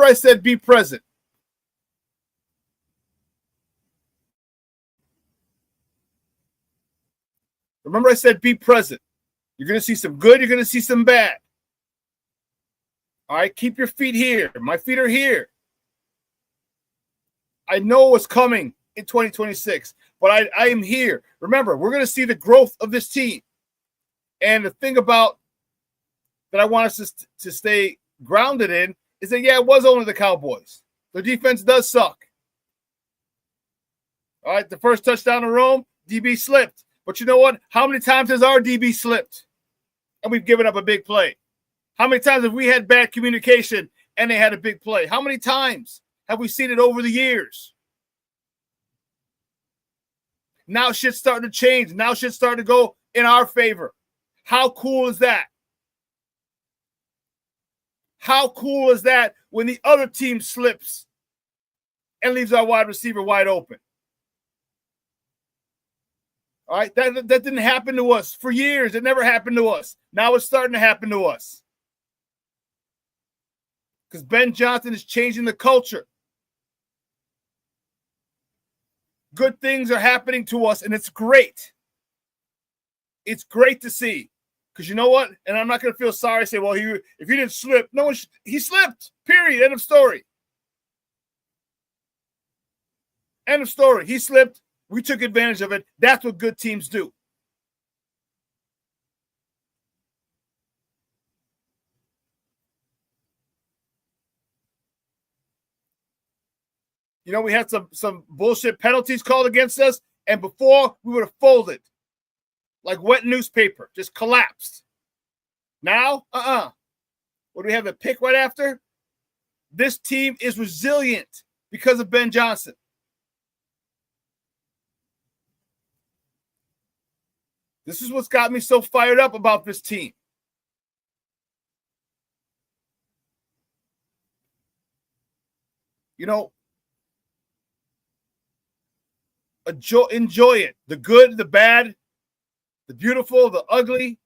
I said be present. Remember I said be present. You're going to see some good. You're going to see some bad. All right, keep your feet here. My feet are here. I know what's coming in 2026, but I am here. Remember, we're going to see the growth of this team. And the thing about that I want us to stay grounded in is that, it was only the Cowboys. Their defense does suck. All right, the first touchdown to Rome, DB slipped. But you know what? How many times has our DB slipped? And we've given up a big play. How many times have we had bad communication and they had a big play? How many times have we seen it over the years? Now shit's starting to change. Now shit's starting to go in our favor. How cool is that? How cool is that when the other team slips and leaves our wide receiver wide open? All right, that didn't happen to us for years. It never happened to us. Now it's starting to happen to us. Because Ben Johnson is changing the culture. Good things are happening to us, and it's great. It's great to see. Because you know what? And I'm not going to feel sorry, say, well, if he didn't slip, he slipped. Period. End of story. End of story. He slipped. We took advantage of it. That's what good teams do. We had some bullshit penalties called against us, and before we would have folded like wet newspaper, just collapsed. Now, what do we have, a pick right after? This team is resilient because of Ben Johnson. This is what's got me so fired up about this team. You know, enjoy it. The good, the bad, the beautiful, the ugly.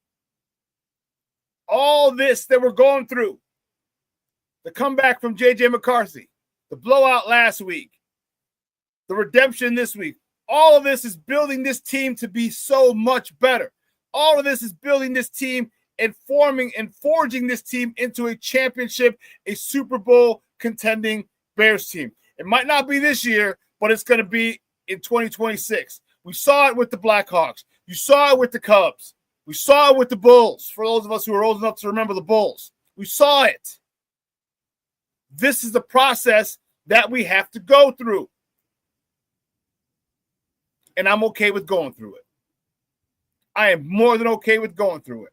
All this that we're going through. The comeback from J.J. McCarthy. The blowout last week. The redemption this week. All of this is building this team to be so much better. All of this is building this team and forming and forging this team into a championship, a Super Bowl contending Bears team. It might not be this year, but it's going to be in 2026. We saw it with the Blackhawks. You saw it with the Cubs. We saw it with the Bulls, for those of us who are old enough to remember the Bulls. We saw it. This is the process that we have to go through. And I'm okay with going through it. I am more than okay with going through it.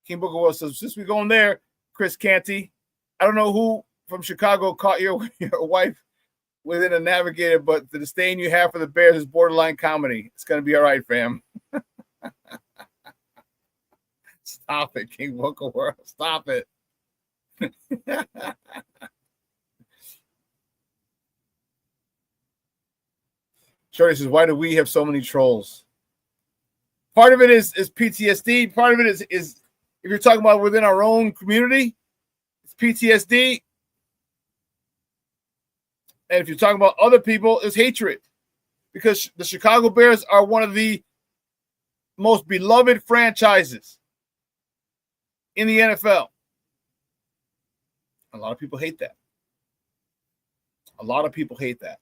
King Booker World says, since we're going there, Chris Canty, I don't know who from Chicago caught your wife within a navigator, but the disdain you have for the Bears is borderline comedy. It's going to be all right, fam. Stop it, King Booker World. Stop it. Shorty says, why do we have so many trolls? Part of it is PTSD. Part of it is if you're talking about within our own community, it's PTSD. And if you're talking about other people, it's hatred. Because the Chicago Bears are one of the most beloved franchises in the NFL. A lot of people hate that. A lot of people hate that.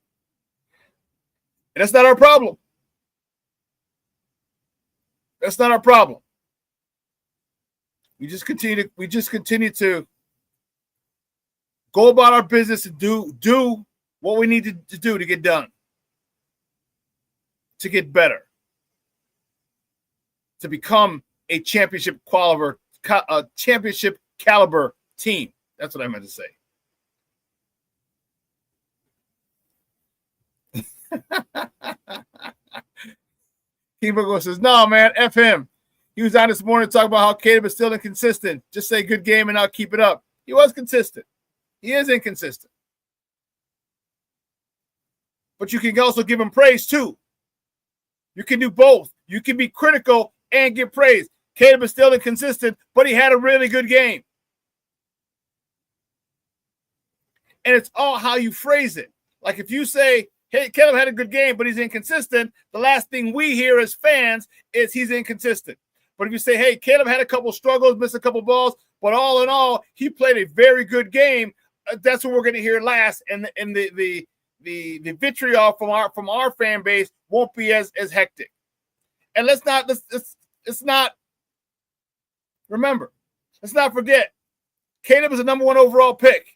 And that's not our problem. That's not our problem. We just continue to go about our business and do what we need to do to get done. To get better. To become a championship caliber team. That's what I meant to say. King Booker says, no, man, F him. He was on this morning talking about how Caleb is still inconsistent. Just say good game and I'll keep it up. He was consistent. He is inconsistent. But you can also give him praise too. You can do both. You can be critical and give praise. Caleb is still inconsistent, but he had a really good game. And it's all how you phrase it. Like if you say, hey, Caleb had a good game, but he's inconsistent, the last thing we hear as fans is he's inconsistent. But if you say, hey, Caleb had a couple struggles, missed a couple balls, but all in all, he played a very good game, that's what we're going to hear last. And the vitriol from our fan base won't be as hectic. And let's not forget, Caleb is a number 1 overall pick.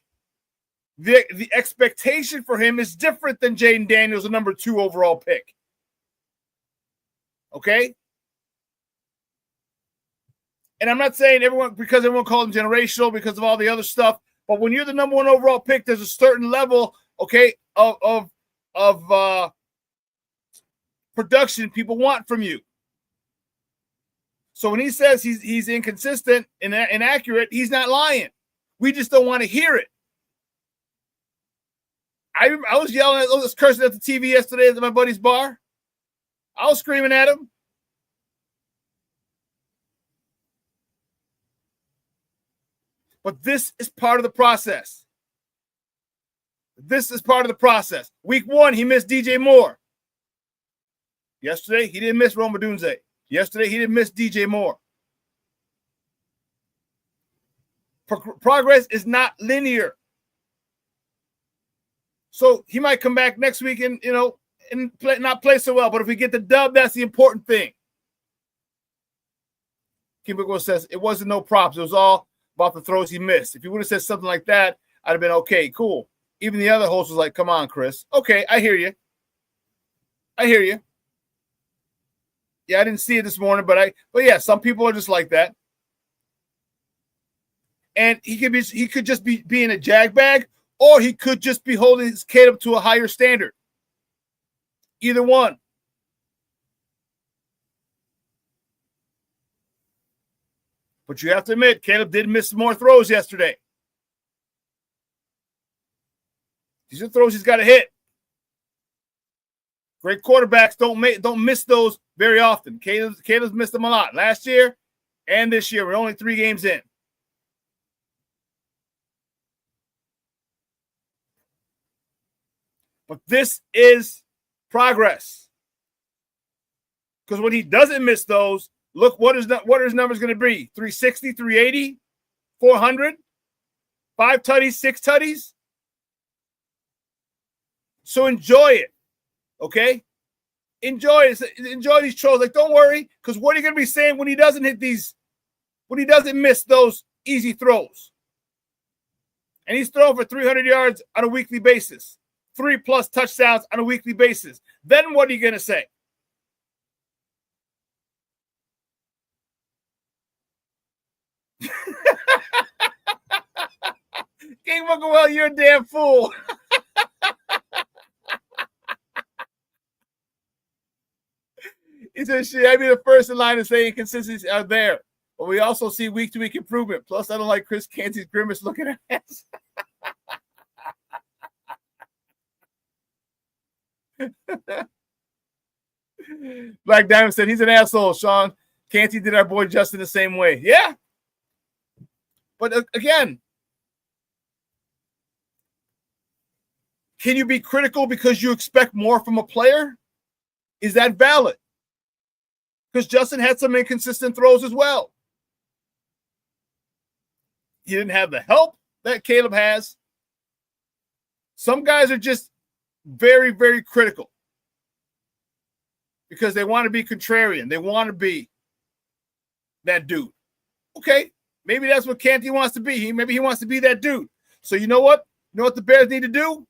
The expectation for him is different than Jaden Daniels, a number 2 overall pick. Okay? And I'm not saying because everyone called him generational because of all the other stuff, but when you're the number 1 overall pick, there's a certain level, okay, of production people want from you. So when he says he's inconsistent and inaccurate, he's not lying. We just don't want to hear it. I was yelling, I was cursing at the TV yesterday at my buddy's bar. I was screaming at him. But this is part of the process. This is part of the process. Week 1, he missed DJ Moore. Yesterday, he didn't miss Roma Dunze. Yesterday, he didn't miss DJ Moore. Progress is not linear. So he might come back next week and not play so well. But if we get the dub, that's the important thing. Kimbergo says it wasn't no props. It was all about the throws he missed. If he would have said something like that, I'd have been okay, cool. Even the other host was like, come on, Chris. Okay, I hear you. Yeah, I didn't see it this morning, but yeah, some people are just like that. And he could just be being a jag bag, or he could just be holding his kid up to a higher standard. Either one. But you have to admit, Caleb did miss more throws yesterday. These are throws he's got to hit. Great quarterbacks don't miss those very often. Caleb's missed them a lot last year and this year. We're only 3 games in. But this is progress. Because when he doesn't miss those, look what his numbers going to be. 360, 380, 400, 5 tutties, 6 tutties. So enjoy it. Okay? Enjoy these trolls. Like, don't worry, because what are you going to be saying when he doesn't miss those easy throws? And he's throwing for 300 yards on a weekly basis. 3+ touchdowns on a weekly basis. Then what are you going to say? King Well, you're a damn fool. He says, shit, I'd be the first in line to say inconsistencies are there. But we also see week-to-week improvement. Plus, I don't like Chris Canty's grimace looking at us. Black Diamond said, he's an asshole, Shawn. Canty did our boy Justin the same way. Yeah. But again, can you be critical because you expect more from a player? Is that valid? Because Justin had some inconsistent throws as well. He didn't have the help that Caleb has. Some guys are just very, very critical because they want to be contrarian. They want to be that dude. Okay, maybe that's what Canty wants to be. Maybe he wants to be that dude. So you know what? You know what the Bears need to do?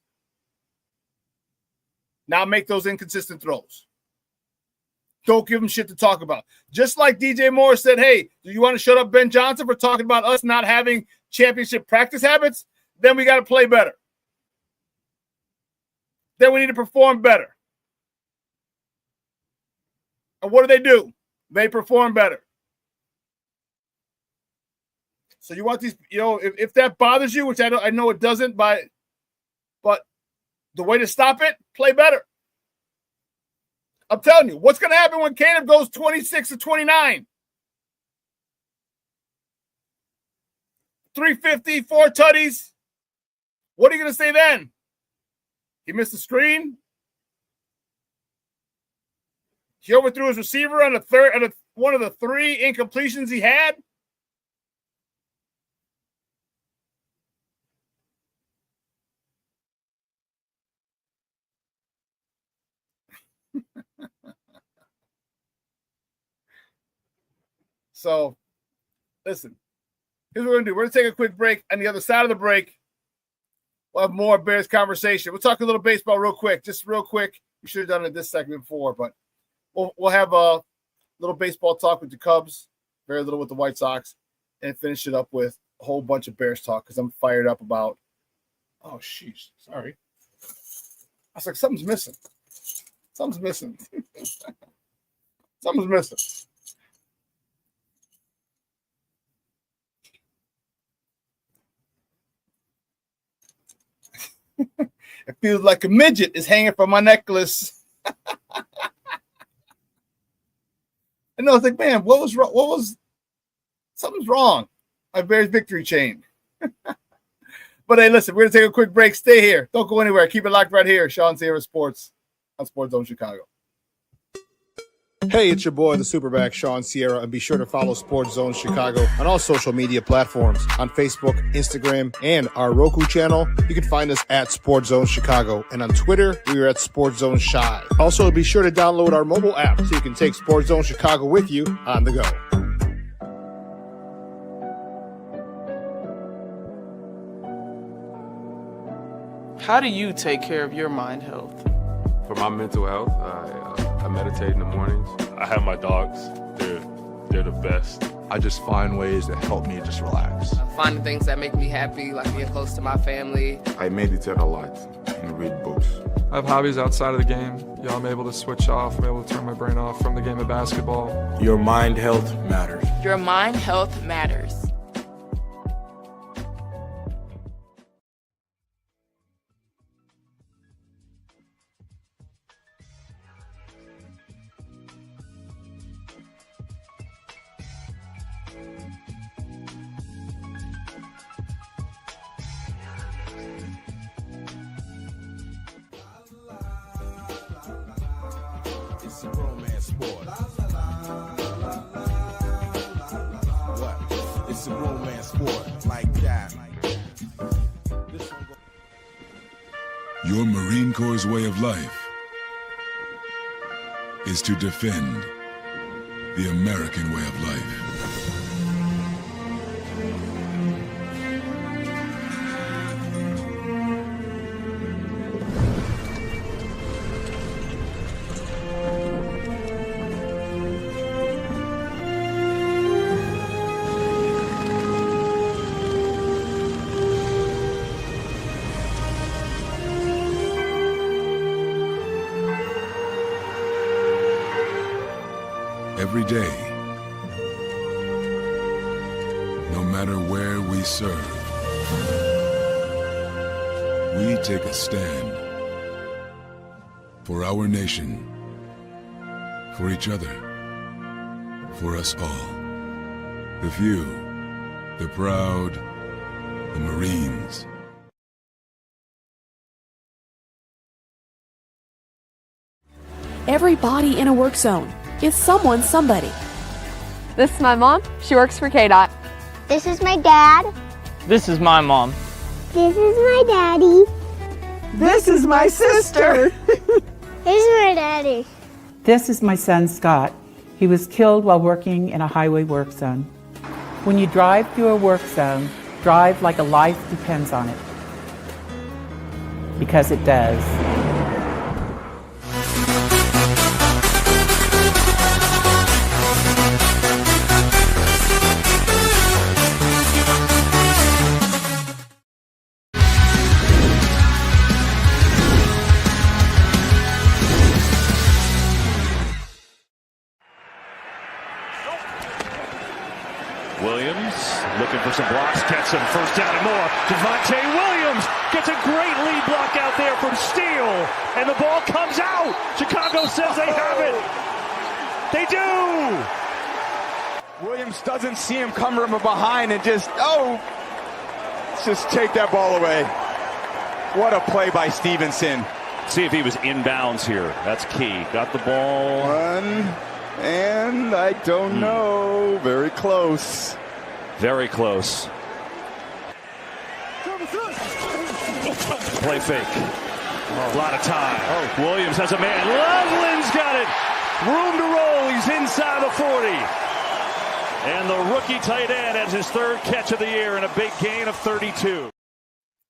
Now make those inconsistent throws. Don't give him shit to talk about. Just like DJ Moore said, hey, do you want to shut up Ben Johnson for talking about us not having championship practice habits? Then we got to play better. Then we need to perform better. And what do? They perform better. So you want these, if that bothers you, which I know it doesn't, but the way to stop it, play better. I'm telling you, what's going to happen when Caleb goes 26-29? 350, 4 tutties. What are you going to say then? He missed the screen. He overthrew his receiver on one of the 3 incompletions he had. So, listen, here's what we're going to do. We're going to take a quick break. On the other side of the break, we'll have more Bears conversation. We'll talk a little baseball real quick. Just real quick. We should have done it this segment before, but we'll have a little baseball talk with the Cubs, very little with the White Sox, and finish it up with a whole bunch of Bears talk because I'm fired up about – oh, sheesh. Sorry. I was like, something's missing. Something's missing. Something's missing. It feels like a midget is hanging from my necklace. And I was like, man, what was wrong? Something's wrong. My Bears victory chain. But hey, listen, we're going to take a quick break. Stay here. Don't go anywhere. Keep it locked right here. ShawnSierraSports on Sports Zone Chicago.
Hey, it's your boy, the SuperBack, Shawn Sierra, and be sure to follow Sports Zone Chicago on all social media platforms, on Facebook, Instagram, and our Roku channel. You can find us at Sports Zone Chicago, and on Twitter, we are at Sports Zone Shy. Also, be sure to download our mobile app so you can take Sports Zone Chicago with you on the go.
How do you take care of your mind health?
For my mental health, I meditate in the mornings. I have my dogs. They're the best. I just find ways that help me just relax.
Finding things that make me happy, like being close to my family.
I meditate a lot and read books.
I have hobbies outside of the game. I'm able to switch off. I'm able to turn my brain off from the game of basketball.
Your mind health matters.
Your mind health matters.
It's a romance sport. What? It's a romance sport like that.
Your Marine Corps' way of life is to defend the American way of life. Every day, no matter where we serve, we take a stand for our nation, for each other, for us all. The few, the proud, the Marines.
Everybody in a work zone is someone's somebody.
This is my mom. She works for KDOT.
This is my dad.
This is my mom.
This is my daddy.
This is my sister.
This is my daddy.
This is my son, Scott. He was killed while working in a highway work zone. When you drive through a work zone, drive like a life depends on it. Because it does.
Williams looking for some blocks, gets some first down and more. Javonte Williams gets a great lead block out there from Steele, and the ball comes out. Chicago says they have it. They do.
Williams doesn't see him come from behind and just take that ball away. What a play by Stevenson.
See if he was inbounds here. That's key. Got the ball.
And I don't know. Very close.
Very close. Play fake. A lot of time. Williams has a man. Loveland's got it. Room to roll. He's inside the 40. And the rookie tight end has his third catch of the year and a big gain of 32.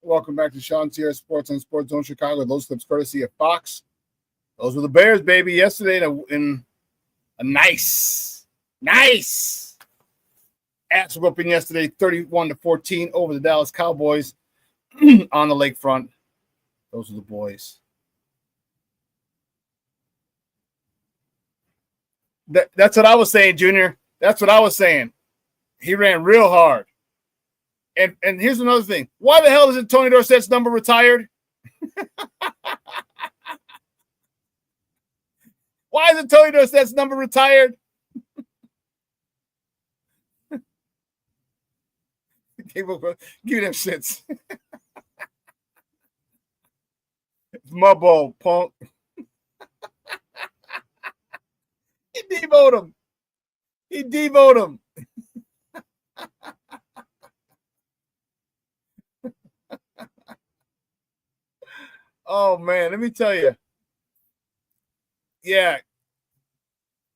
Welcome back to ShawnSierraSports on Sports Zone Chicago. Those clips courtesy of Fox. Those were the Bears, baby, yesterday in a nice ass whooping yesterday, 31-14 over the Dallas Cowboys on the lakefront. Those are the boys. That's what I was saying, Junior. That's what I was saying. He ran real hard. And here's another thing. Why the hell isn't Tony Dorsett's number retired? Why isn't Tony Dorsett's number retired? Give me them shits. It's my ball, punk. He devoted him. Oh, man, let me tell you. Yeah,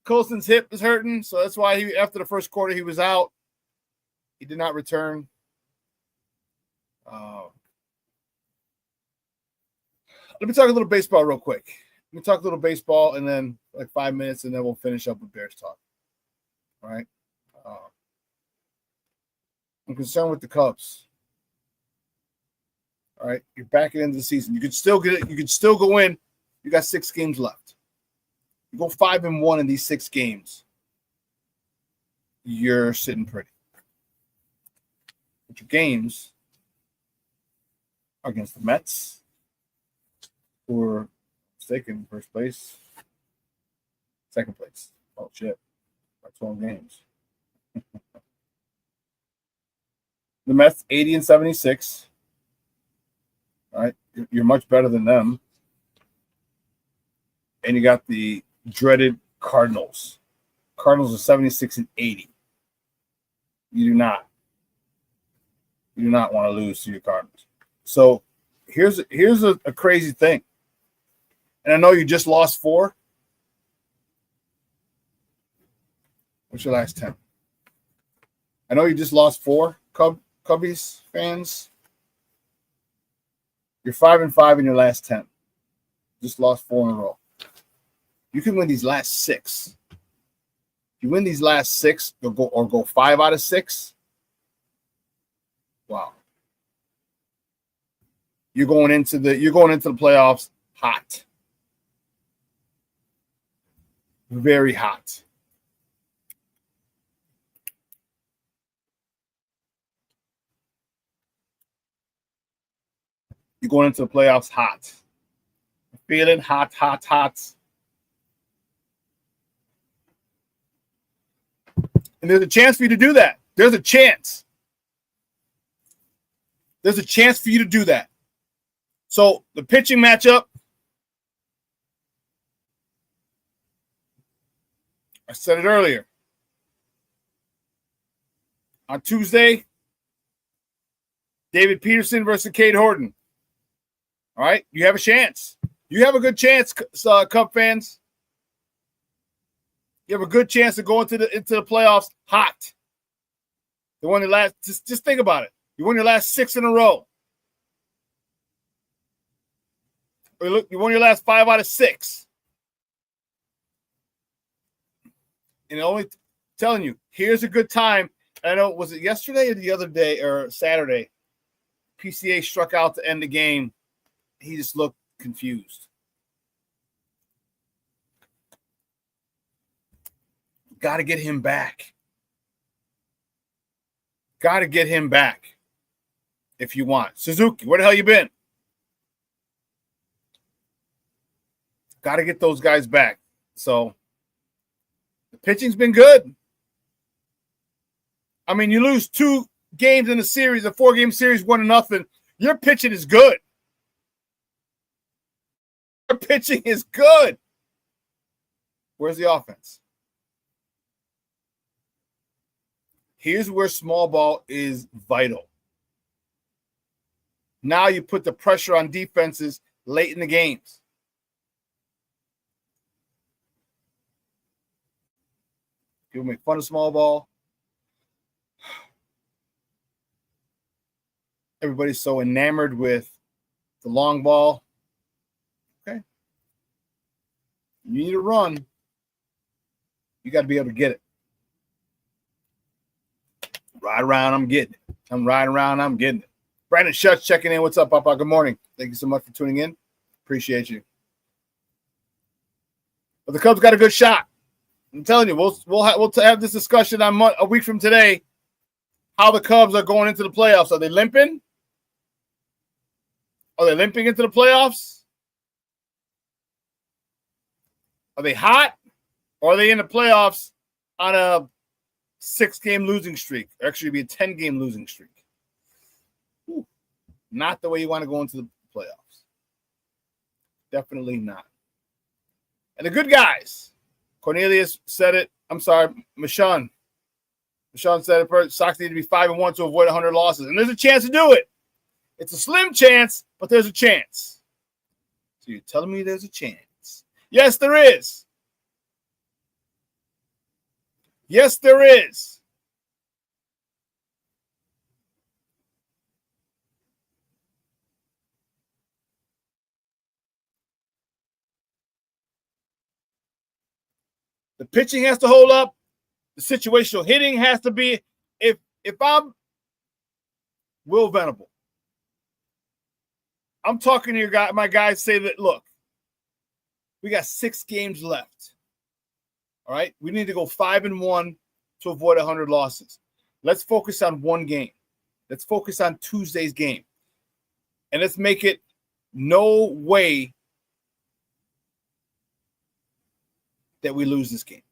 Colston's hip is hurting, so that's why after the first quarter he was out. He did not return. Let me talk a little baseball real quick. Let me talk a little baseball and then like 5 minutes, and then we'll finish up with Bears talk. All right. I'm concerned with the Cubs. All right, you're backing into the season. You could still get it. You could still go in. You got 6 games left. You go 5-1 in these 6 games. You're sitting pretty. But your games are against the Mets, who are mistaken first place, second place. Oh shit! By 12 games. The Mets 80-76. All right, you're much better than them. And you got the dreaded Cardinals. Cardinals are 76-80. You do not want to lose to your Cardinals. So here's a crazy thing. And I know you just lost 4. What's your last 10? I know you just lost 4, Cubbies fans. You're 5-5 in your last 10. Just lost 4 in a row. You can win these last 6. If you win these last 6 or go 5 out of 6, wow. You're going into the playoffs hot. Very hot. You're going into the playoffs hot. Feeling hot. And there's a chance for you to do that. There's a chance. There's a chance for you to do that. So the pitching matchup, I said it earlier. On Tuesday, David Peterson versus Cade Horton. All right, you have a chance. You have a good chance, Cub fans. You have a good chance to go into the playoffs hot. You won your last. Just think about it. You won your last 6 in a row. Or look, you won your last 5 out of 6. And only telling you, here's a good time. I know, was it yesterday or the other day or Saturday? PCA struck out to end the game. He just looked confused. Got to get him back. Got to get him back if you want. Suzuki, where the hell you been? Got to get those guys back. So the pitching's been good. I mean, you lose 2 games in a series, a 4-game series, 1-0. Your pitching is good. Your pitching is good. Where's the offense? Here's where small ball is vital. Now you put the pressure on defenses late in the games. People make fun of small ball. Everybody's so enamored with the long ball. Okay. You need a run. You got to be able to get it. Ride around, I'm getting it. I'm riding around, I'm getting it. Brandon Schutz checking in. What's up, Papa? Good morning. Thank you so much for tuning in. Appreciate you. But the Cubs got a good shot. I'm telling you, we'll have this discussion on a week from today. How the Cubs are going into the playoffs. Are they limping? Are they limping into the playoffs? Are they hot? Or are they in the playoffs on a 6-game losing streak? Or actually be a 10-game losing streak. Whew. Not the way you want to go into the playoffs. Definitely not. And the good guys. Cornelius said it. I'm sorry, Michon. Michon said it first. Sox need to be 5-1 to avoid 100 losses. And there's a chance to do it. It's a slim chance, but there's a chance. So you're telling me there's a chance? Yes, there is. Yes, there is. The pitching has to hold up. The situational hitting has to be. If I'm Will Venable. I'm talking to my guys say that, look, we got 6 games left. All right? We need to go 5-1 to avoid 100 losses. Let's focus on one game. Let's focus on Tuesday's game. And let's make it no way that we lose this game.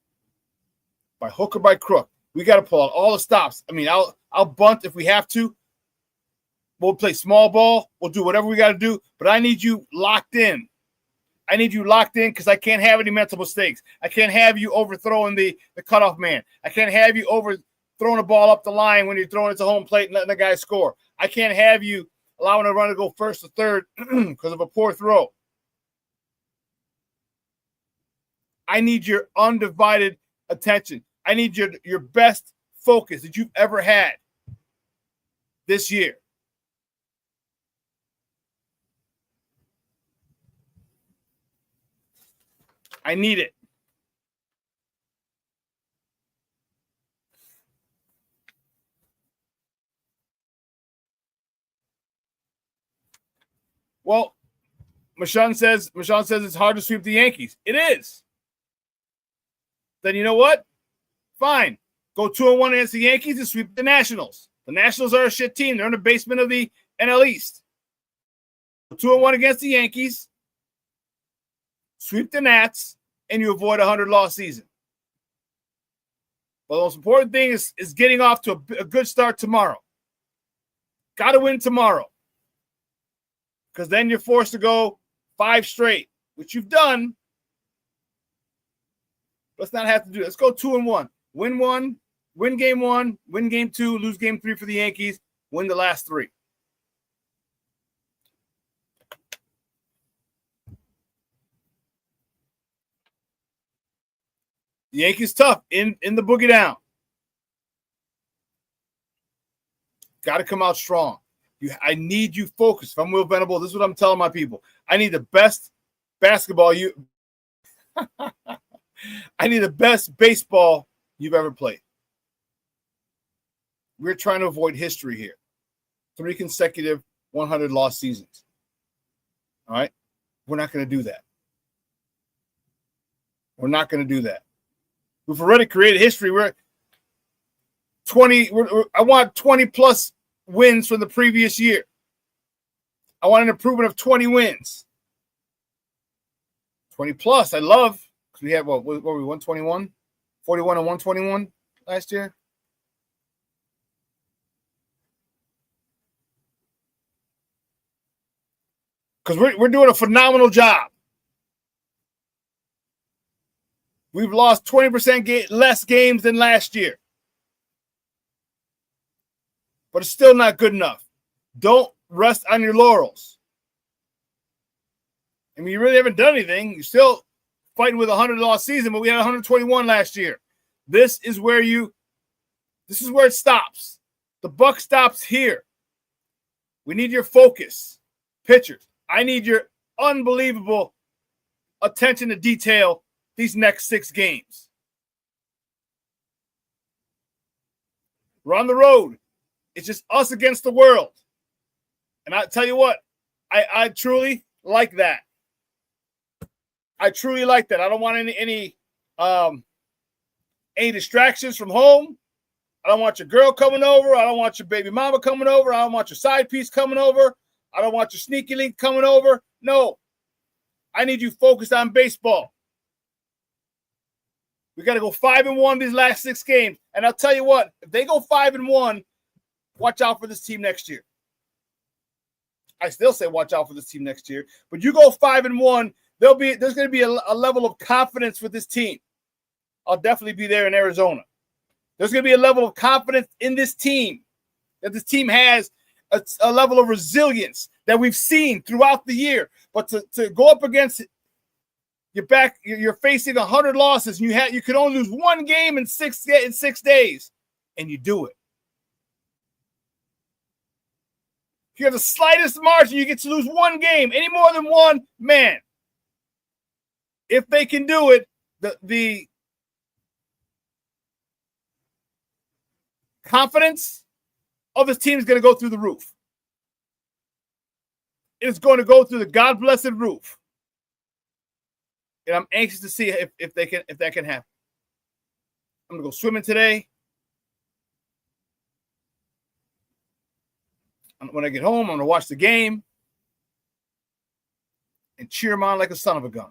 By hook or by crook. We got to pull out all the stops. I mean, I'll bunt if we have to. We'll play small ball. We'll do whatever we got to do. But I need you locked in. I need you locked in because I can't have any mental mistakes. I can't have you overthrowing the cutoff man. I can't have you overthrowing the ball up the line when you're throwing it to home plate and letting the guy score. I can't have you allowing a runner to go first or third because of a poor throw. I need your undivided attention. I need your best focus that you've ever had this year. I need it. Well, Shawn says it's hard to sweep the Yankees. It is. Then you know what? Fine. Go 2-1 against the Yankees and sweep the Nationals. The Nationals are a shit team. They're in the basement of the NL East. 2-1 against the Yankees. Sweep the Nats, and you avoid a 100-loss season. But the most important thing is getting off to a good start tomorrow. Got to win tomorrow. Because then you're forced to go 5 straight, which you've done. Let's not have to do it. Let's go 2-1. Win game 1, win game 2, lose game 3 for the Yankees, win the last 3. The Yankees tough in the boogie down. Got to come out strong. I need you focused. If I'm Will Venable, this is what I'm telling my people. I need the best basketball I need the best baseball you've ever played. We're trying to avoid history here. 3 consecutive 100-loss seasons. All right? We're not going to do that. We're not going to do that. We've already created history. We're 20. I want 20-plus wins from the previous year. I want an improvement of 20 wins. 20-plus, I love. Because we had, what were we, 121? 41 and 121 last year? Because we're doing a phenomenal job. We've lost 20% less games than last year. But it's still not good enough. Don't rest on your laurels. I mean, you really haven't done anything. You're still fighting with a 100-loss season, but we had 121 last year. This is where it stops. The buck stops here. We need your focus. Pitchers, I need your unbelievable attention to detail these next 6 games. We're on the road. It's just us against the world. And I tell you what, I truly like that. I truly like that. I don't want any distractions from home. I don't want your girl coming over. I don't want your baby mama coming over. I don't want your side piece coming over. I don't want your sneaky link coming over. No. I need you focused on baseball. We got to go 5-1 these last 6 games. And I'll tell you what, if they go 5-1, watch out for this team next year. I still say watch out for this team next year. But you go 5-1, there's going to be a level of confidence with this team. I'll definitely be there in Arizona. There's going to be a level of confidence in this team, that this team has a level of resilience that we've seen throughout the year. But to go up against you're facing 100 losses, and you could only lose 1 game in 6 days, and you do it. If you have the slightest margin, you get to lose 1 game. Any more than 1, man. If they can do it, the confidence of this team is going to go through the roof. It's going to go through the God-blessed roof. And I'm anxious to see if that can happen. I'm going to go swimming today. When I get home, I'm going to watch the game and cheer them on like a son of a gun.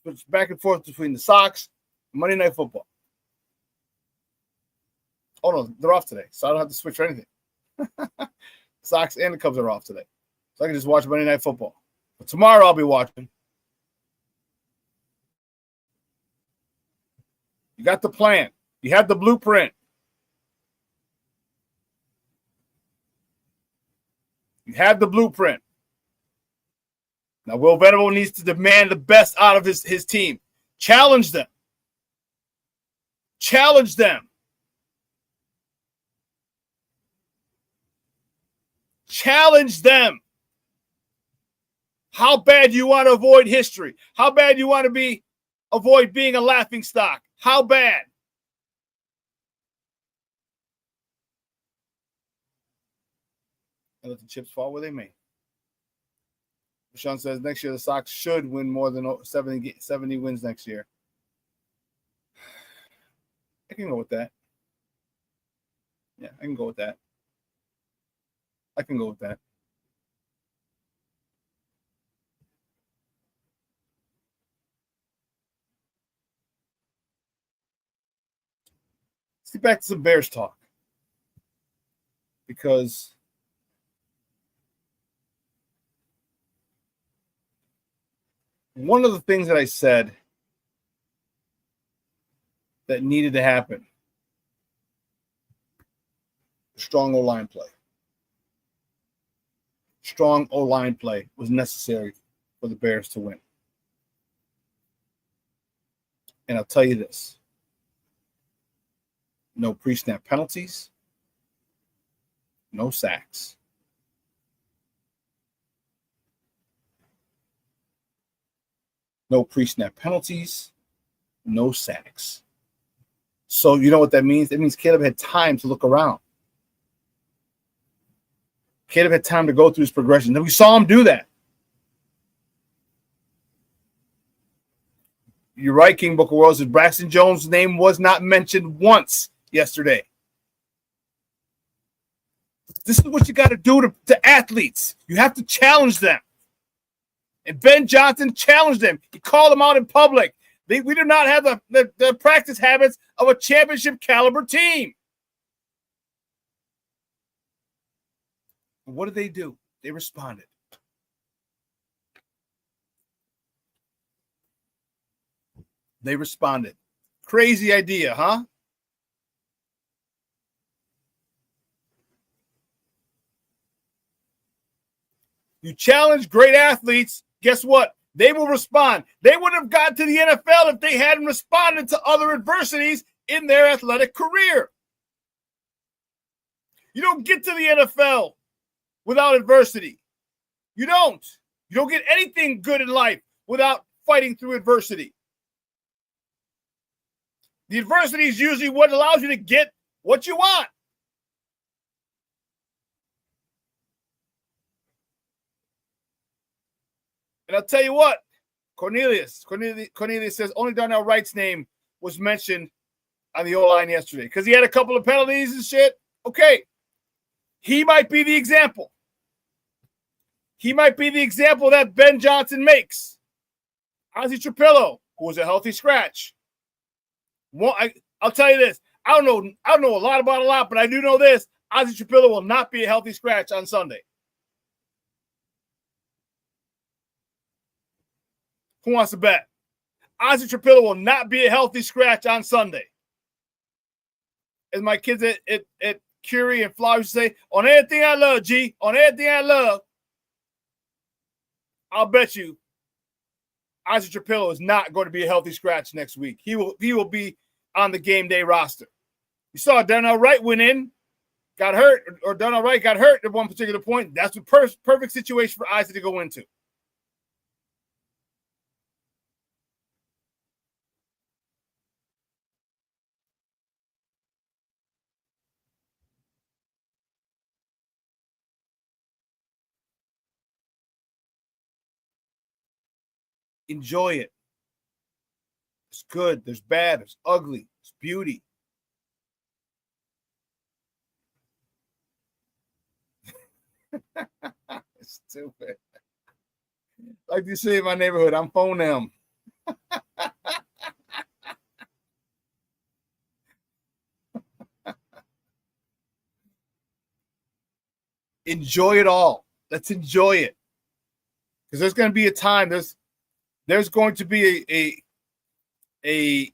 Switch back and forth between the Sox and Monday Night Football. Oh, no, they're off today, so I don't have to switch for anything. Sox and the Cubs are off today. So I can just watch Monday Night Football. But tomorrow I'll be watching. You got the plan. You have the blueprint. You have the blueprint. Now, Will Venable needs to demand the best out of his team. Challenge them. Challenge them. Challenge them. How bad you want to avoid history? How bad you want to avoid being a laughing stock? How bad? And let the chips fall where they may. Shawn says next year the Sox should win more than 70 wins next year. I can go with that. Yeah, I can go with that. I can go with that. Let's get back to some Bears talk. Because one of the things that I said that needed to happen, strong O-line play. Strong O-line play was necessary for the Bears to win. And I'll tell you this. No pre-snap penalties. No sacks. No pre-snap penalties. No sacks. So you know what that means? It means Caleb had time to look around. Caleb had time to go through his progression. And we saw him do that. You're right, King Booker World says Braxton Jones' name was not mentioned once yesterday. This is what you got to do to athletes. You have to challenge them. And Ben Johnson challenged them. He called them out in public. We do not have the practice habits of a championship caliber team. What did they do? They responded. They responded. Crazy idea, huh? You challenge great athletes, guess what? They will respond. They wouldn't have gotten to the NFL if they hadn't responded to other adversities in their athletic career. You don't get to the NFL without adversity. You don't. You don't get anything good in life without fighting through adversity. The adversity is usually what allows you to get what you want. And I'll tell you what, Cornelius says only Darnell Wright's name was mentioned on the O-line yesterday because he had a couple of penalties and shit. Okay. He might be the example. He might be the example that Ben Johnson makes. Ozzie Trapillo, who was a healthy scratch. I'll tell you this. I don't know a lot about a lot, but I do know this. Ozzie Trapillo will not be a healthy scratch on Sunday. Who wants to bet? Ozzie Trapillo will not be a healthy scratch on Sunday. As my kids at Curie and Flowers say, on everything I love, G, on everything I love, I'll bet you Ozzie Trapillo is not going to be a healthy scratch next week. He will be on the game day roster. You saw Darnell Wright went in, got hurt, or Darnell Wright got hurt at one particular point. That's the perfect situation for Ozzie to go into. Enjoy it. It's good. There's bad. There's ugly. It's beauty. It's stupid. Like you say in my neighborhood, I'm phone them. Enjoy it all. Let's enjoy it. Because there's going to be a time, there's going to be a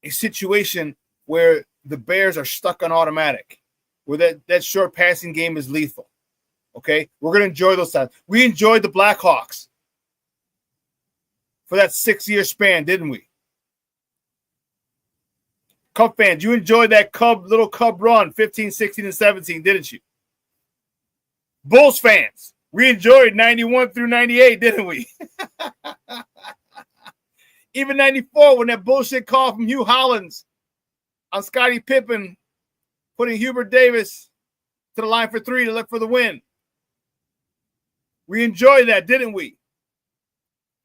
situation where the Bears are stuck on automatic, where that short passing game is lethal. Okay? We're going to enjoy those times. We enjoyed the Blackhawks for that 6-year span, didn't we? Cub fans, you enjoyed that little Cub run, 15, 16, and 17, didn't you? Bulls fans, we enjoyed 91 through 98, didn't we? Even 94, when that bullshit call from Hugh Hollins on Scottie Pippen, putting Hubert Davis to the line for 3 to look for the win. We enjoyed that, didn't we?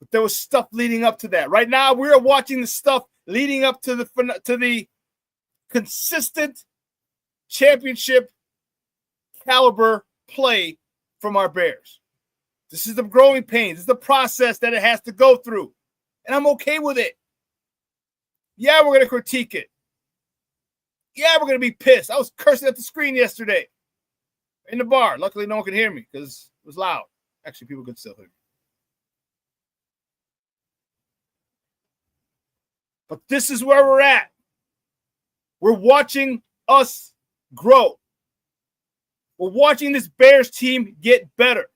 But there was stuff leading up to that. Right now, we are watching the stuff leading up to the consistent championship caliber play from our Bears. This is the growing pains. This is the process that it has to go through. And I'm okay with it. Yeah, we're going to critique it. Yeah, we're going to be pissed. I was cursing at the screen yesterday in the bar. Luckily, no one could hear me because it was loud. Actually, people could still hear me. But this is where we're at. We're watching us grow. We're watching this Bears team get better.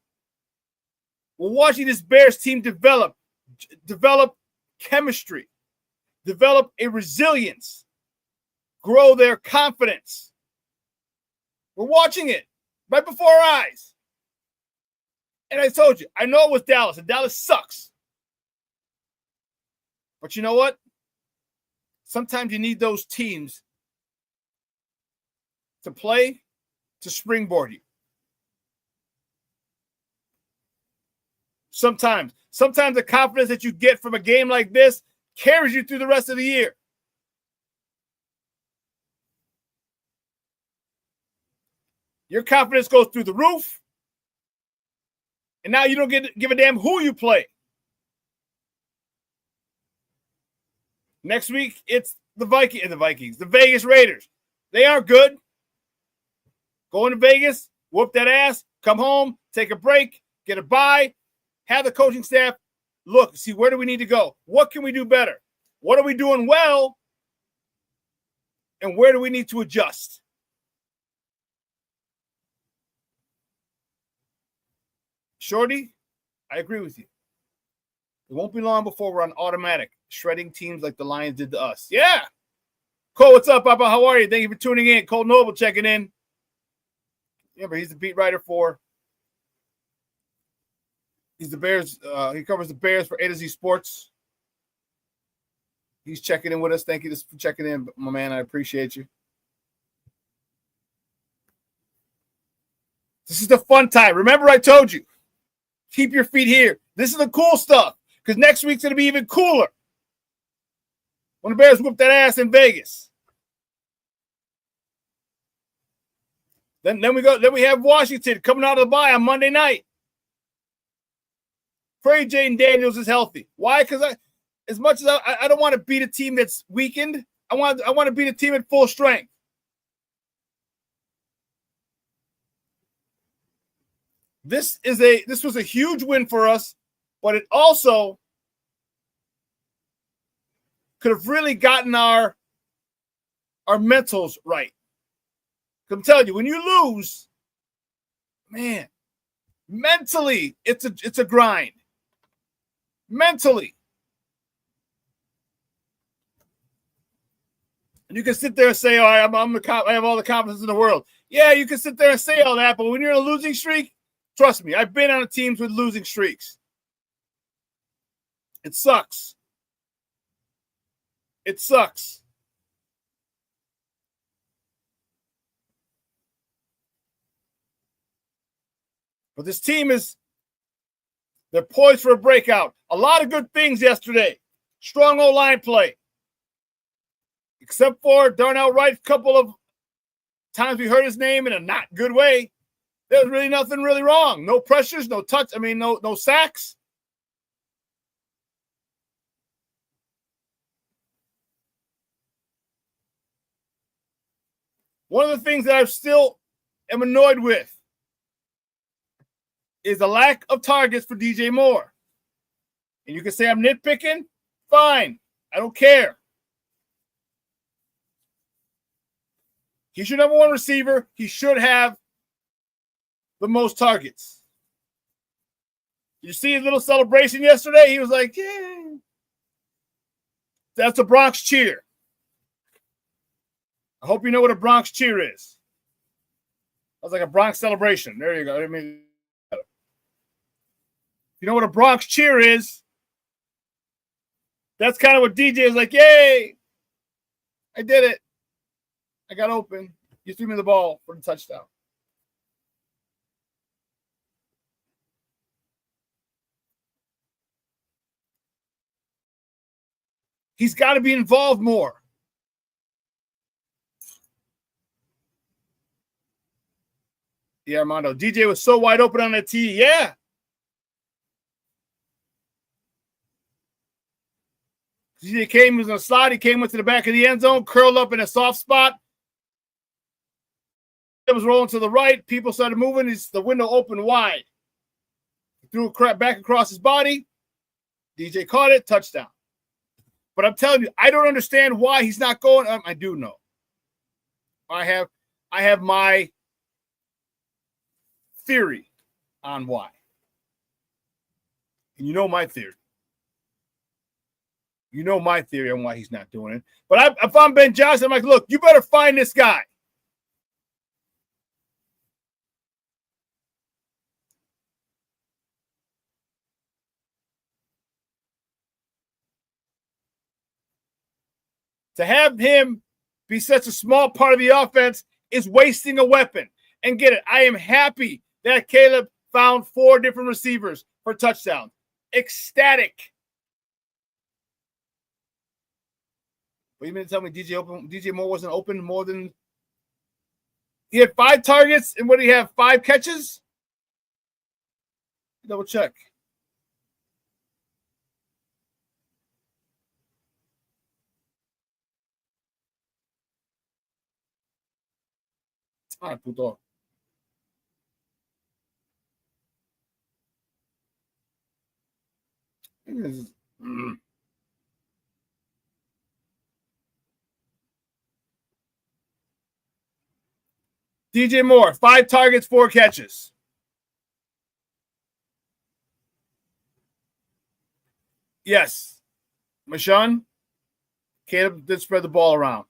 We're watching this Bears team develop chemistry, develop a resilience, grow their confidence. We're watching it right before our eyes. And I told you, I know it was Dallas, and Dallas sucks. But you know what? Sometimes you need those teams to play to springboard you. Sometimes the confidence that you get from a game like this carries you through the rest of the year. Your confidence goes through the roof, and now you don't give a damn who you play. Next week, it's the Vegas Raiders. They aren't good. Go into Vegas, whoop that ass, come home, take a break, get a bye, have the coaching staff look, see where do we need to go? What can we do better? What are we doing well? And where do we need to adjust? Shorty, I agree with you. It won't be long before we're on automatic, shredding teams like the Lions did to us. Yeah. Cole, what's up, Papa? How are you? Thank you for tuning in. Cole Noble checking in. Remember, he's the beat writer he's the Bears. He covers the Bears for A to Z Sports. He's checking in with us. Thank you for checking in, my man. I appreciate you. This is the fun time. Remember, I told you, keep your feet here. This is the cool stuff because next week's going to be even cooler when the Bears whoop that ass in Vegas. Then we have Washington coming out of the bye on Monday night. Pray Jaden Daniels is healthy. Why? Because as much as I don't want to beat a team that's weakened, I want to beat a team at full strength. This was a huge win for us, but it also could have really gotten our mentals right. I'm telling you, when you lose, man, mentally, it's a grind. Mentally. And you can sit there and say, oh, I have all the confidence in the world. Yeah, you can sit there and say all that, but when you're in a losing streak, trust me, I've been on teams with losing streaks. It sucks. It sucks. But this team is They're poised for a breakout. A lot of good things yesterday. Strong O-line play. Except for Darnell Wright, a couple of times we heard his name in a not good way. There was really nothing really wrong. No pressures, no touch. No sacks. One of the things that I still am annoyed with is the lack of targets for DJ Moore. And you can say I'm nitpicking. Fine. I don't care. He's your number one receiver. He should have the most targets. You see his little celebration yesterday? He was like, yeah. That's a Bronx cheer. I hope you know what a Bronx cheer is. That's like a Bronx celebration. There you go. You know what a Bronx cheer is? That's kind of what DJ is like, yay! I did it. I got open. You threw me the ball for the touchdown. He's got to be involved more. Yeah, Armando. DJ was so wide open on that tee. Yeah. DJ came, he was on a slide. He came into the back of the end zone, curled up in a soft spot. It was rolling to the right. People started moving. The window opened wide. He threw a crap back across his body. DJ caught it. Touchdown. But I'm telling you, I don't understand why he's not going. I do know. I have my theory on why. And you know my theory. You know my theory on why he's not doing it. But if I'm Ben Johnson, I'm like, look, you better find this guy. To have him be such a small part of the offense is wasting a weapon. And get it, I am happy that Caleb found 4 different receivers for touchdowns. Ecstatic. But you mean to tell me DJ Moore wasn't open more than he had 5 targets and what did he have? 5 catches? Double check. Ah, puto. DJ Moore, 5 targets, 4 catches. Yes. Shawn, Caleb did spread the ball around.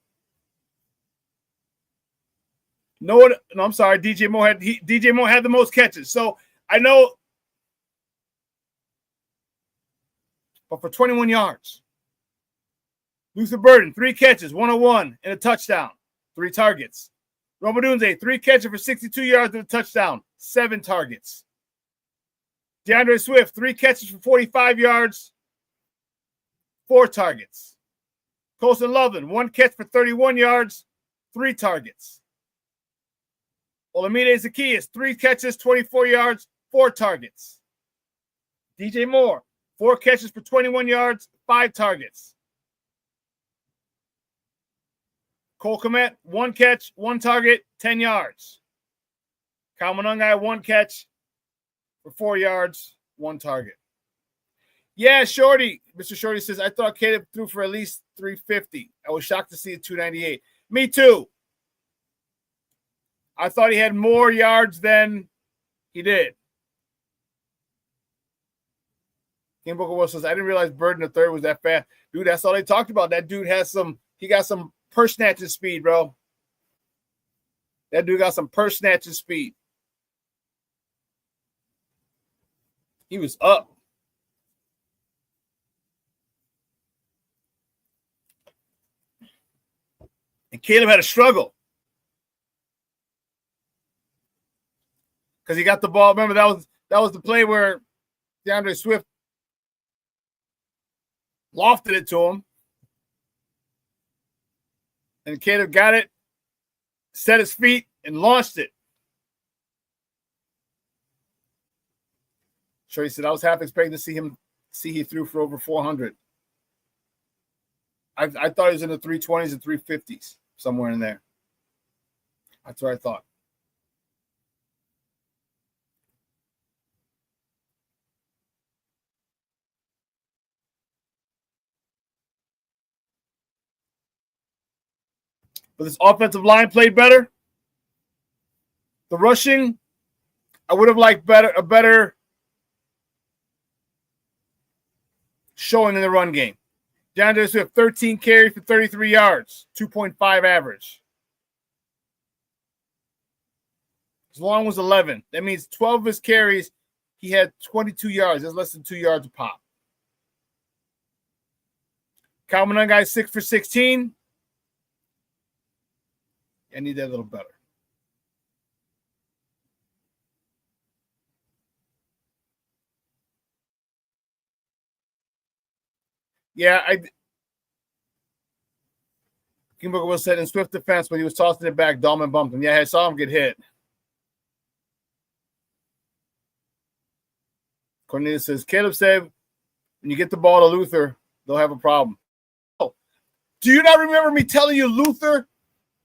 No, I'm sorry. DJ Moore had the most catches. So I know, but for 21 yards. Luther Burden, 3 catches, 101 and a touchdown, 3 targets. Romadunze, 3 catches for 62 yards and a touchdown, 7 targets. DeAndre Swift, 3 catches for 45 yards, 4 targets. Colson Loveland, 1 catch for 31 yards, 3 targets. Olamide Zacchaeus, 3 catches, 24 yards, 4 targets. DJ Moore, 4 catches for 21 yards, 5 targets. Cole Kmet, 1 catch, 1 target, 10 yards. Kyle Monangai, 1 catch for 4 yards, 1 target. Yeah, Shorty. Mr. Shorty says, I thought Caleb threw for at least 350. I was shocked to see a 298. Me too. I thought he had more yards than he did. King Booker Will says, I didn't realize Burden the third was that fast. Dude, that's all they talked about. That dude he got some purse snatching speed, bro. That dude got some purse snatching speed. He was up. And Caleb had a struggle. Because he got the ball. Remember, that was the play where DeAndre Swift lofted it to him. And Caleb got it, set his feet, and launched it. Sure, he said, I was half expecting to see he threw for over 400. I thought he was in the 320s and 350s, somewhere in there. That's what I thought. But this offensive line played better. The rushing, I would have liked a better showing in the run game. DeAndre Swift, 13 carries for 33 yards, 2.5 average. His long was 11. That means 12 of his carries, he had 22 yards. That's less than 2 yards a pop. Calvin Unguy, 6 for 16. I need that a little better. Yeah, King Booker was said in Swift defense when he was tossing it back, Dahlman bumped him. Yeah, I saw him get hit. Cornelius says, Caleb said, when you get the ball to Luther, they'll have a problem. Oh, do you not remember me telling you Luther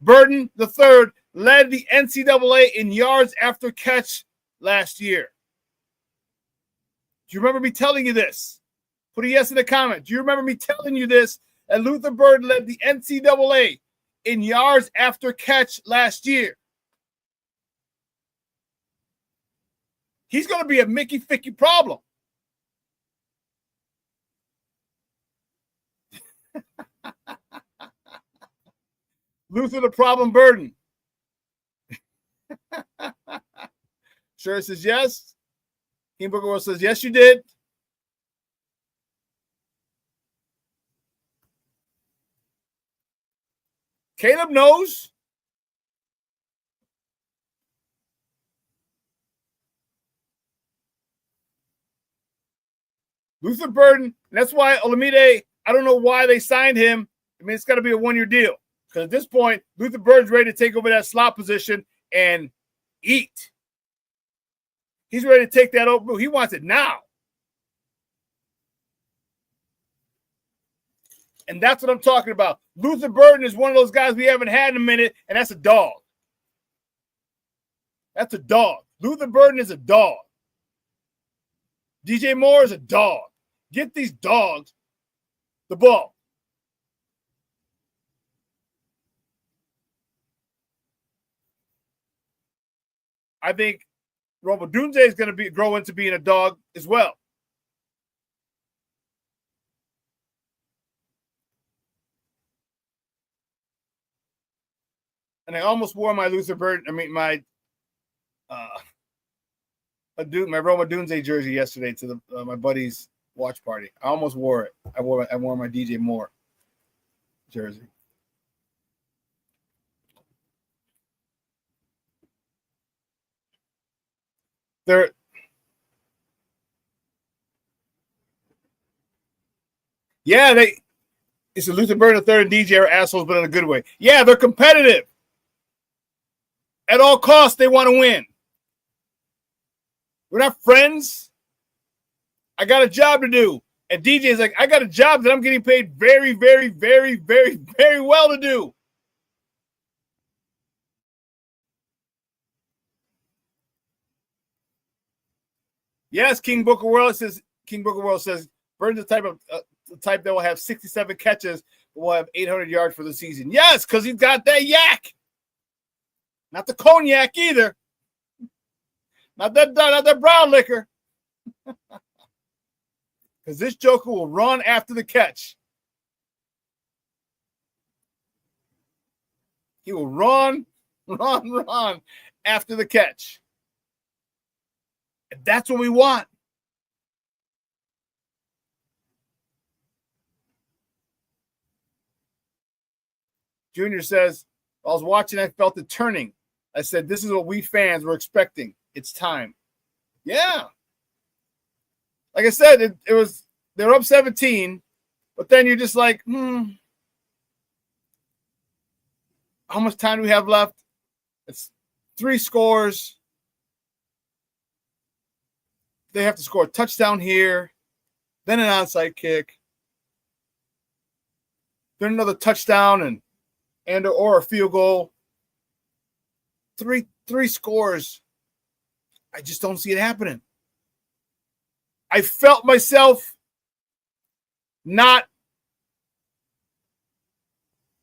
Burden III led the NCAA in yards after catch last year? Do you remember me telling you this? Put a yes in the comment. Do you remember me telling you this? And Luther Burden led the NCAA in yards after catch last year. He's going to be a Mickey Ficky problem. Luther the problem Burden. Sure says yes. King Booker World says, yes, you did. Caleb knows. Luther Burden, and that's why Olamide, I don't know why they signed him. I mean, it's got to be a one-year deal. Because at this point, Luther Burden's ready to take over that slot position and eat. He's ready to take that over. He wants it now. And that's what I'm talking about. Luther Burden is one of those guys we haven't had in a minute, and that's a dog. That's a dog. Luther Burden is a dog. DJ Moore is a dog. Get these dogs the ball. I think Roma Dunze is going to grow into being a dog as well. And I almost wore my Luther Burden. I mean, my Roma Dunze jersey yesterday to my buddy's watch party. I almost wore it. I wore my DJ Moore jersey. It's a Luther Burden III and DJ are assholes, but in a good way. Yeah, they're competitive. At all costs, they want to win. We're not friends. I got a job to do. And DJ's like, I got a job that I'm getting paid very, very, very, very, very well to do. Yes, King Booker World says Burden's the type that will have 67 catches, but will have 800 yards for the season. Yes, because he's got that yak. Not the cognac either. Not that brown liquor. Because this joker will run after the catch. He will run after the catch. And that's what we want. Junior says, I was watching, I felt it turning. I said, this is what we fans were expecting. It's time. Yeah. like I said, they were up 17, but then you're just like, how much time do we have left? It's 3 scores. They have to score a touchdown here, then an onside kick, then another touchdown and or a field goal. Three scores. I just don't see it happening. I felt myself not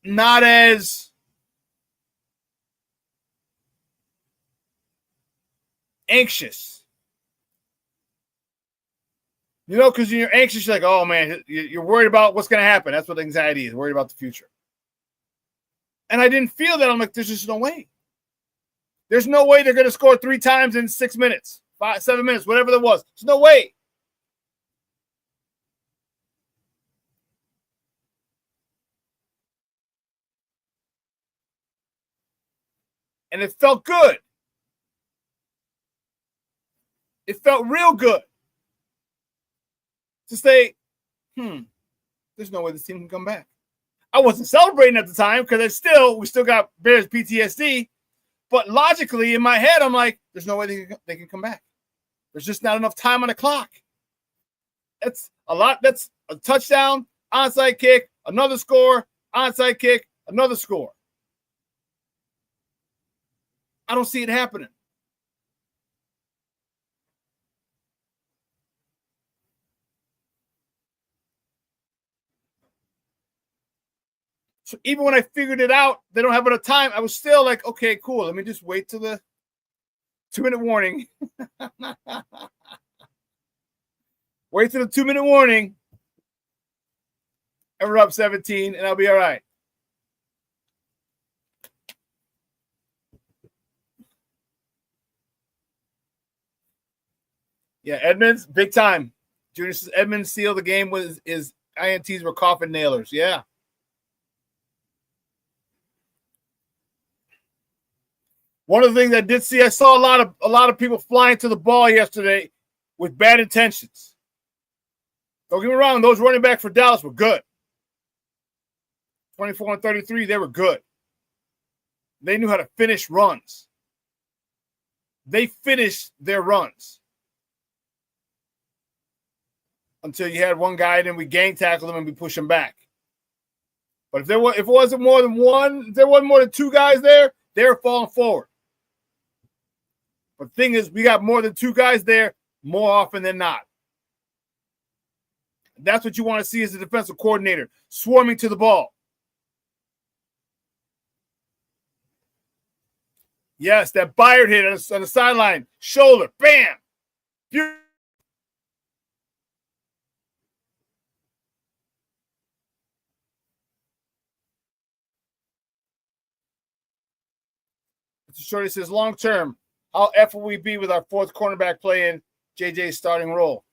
as anxious. You know, because you're anxious, you're like, oh man, you're worried about what's going to happen. That's what anxiety is, worried about the future. And I didn't feel that. I'm like, there's just no way. There's no way they're going to score 3 times in 6 minutes, 7 minutes, whatever there was. There's no way. And it felt good. It felt real good to say, there's no way this team can come back. I wasn't celebrating at the time because we still got Bears PTSD. But logically, in my head, I'm like, there's no way they can come back. There's just not enough time on the clock. That's a lot. That's a touchdown, onside kick, another score, onside kick, another score. I don't see it happening. So even when I figured it out, they don't have enough time. I was still like, okay, cool. Let me just wait till the 2-minute warning. Wait till the 2-minute warning. And we're up 17, and I'll be all right. Yeah, Edmonds, big time. Junior says Edmonds sealed the game with his INTs were coffin nailers. Yeah. One of the things I did see, I saw a lot of people flying to the ball yesterday with bad intentions. Don't get me wrong, those running back for Dallas were good. 24 and 33, they were good. They knew how to finish runs. They finished their runs. Until you had one guy, then we gang tackled him and we push him back. But if it wasn't more than one, if there wasn't more than 2 guys there, they were falling forward. But the thing is, we got more than 2 guys there more often than not. That's what you want to see as a defensive coordinator, swarming to the ball. Yes, that Byard hit on the sideline, shoulder, bam. Beautiful. Mr. Shorty says, long term, how F will we be with our 4th cornerback playing JJ's starting role?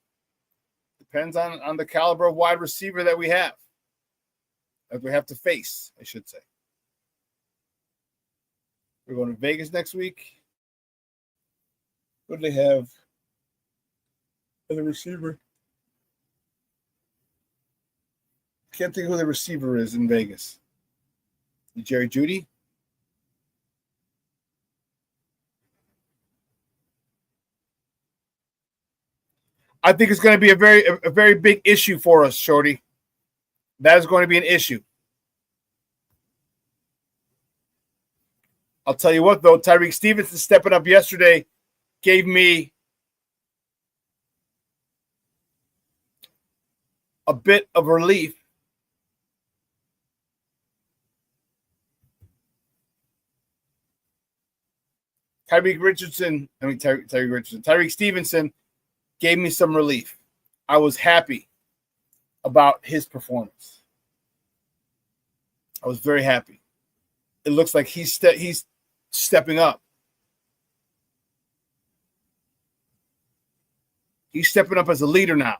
Depends on the caliber of wide receiver that we have to face, I should say. We're going to Vegas next week. What do they have as a receiver? Can't think of who the receiver is in Vegas. Jerry Jeudy? I think it's going to be a very big issue for us, Shorty. That is going to be an issue. I'll tell you what, though, Tyreek Stevenson stepping up yesterday gave me a bit of relief. Tyreek Stevenson gave me some relief. I was happy about his performance. I was very happy. It looks like he's stepping up. He's stepping up as a leader now.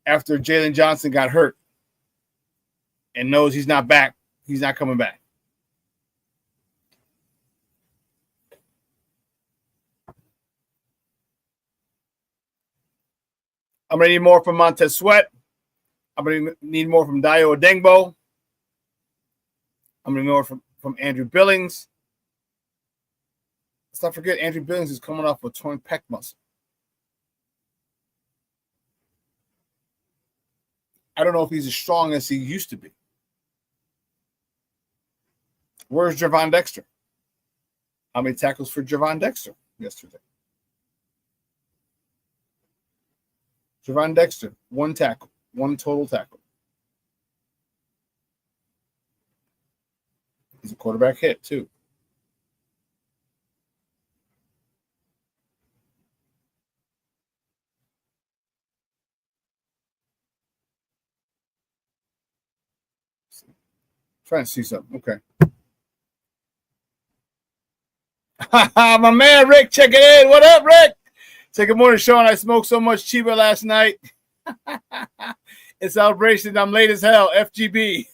After Jalen Johnson got hurt and knows he's not back, he's not coming back. I'm going to need more from Montez Sweat. I'm going to need more from Dayo Odengbo. I'm going to need more from Andrew Billings. Let's not forget Andrew Billings is coming off a torn pec muscle. I don't know if he's as strong as he used to be. Where's Gervon Dexter? How many tackles for Gervon Dexter yesterday? Gervon Dexter, 1 tackle, 1 total tackle. He's a quarterback hit, too. Trying to see something. Okay. My man, Rick, check it in. What up, Rick? Say good morning, Shawn. I smoked so much Chiba last night. In celebration, I'm late as hell. FGB.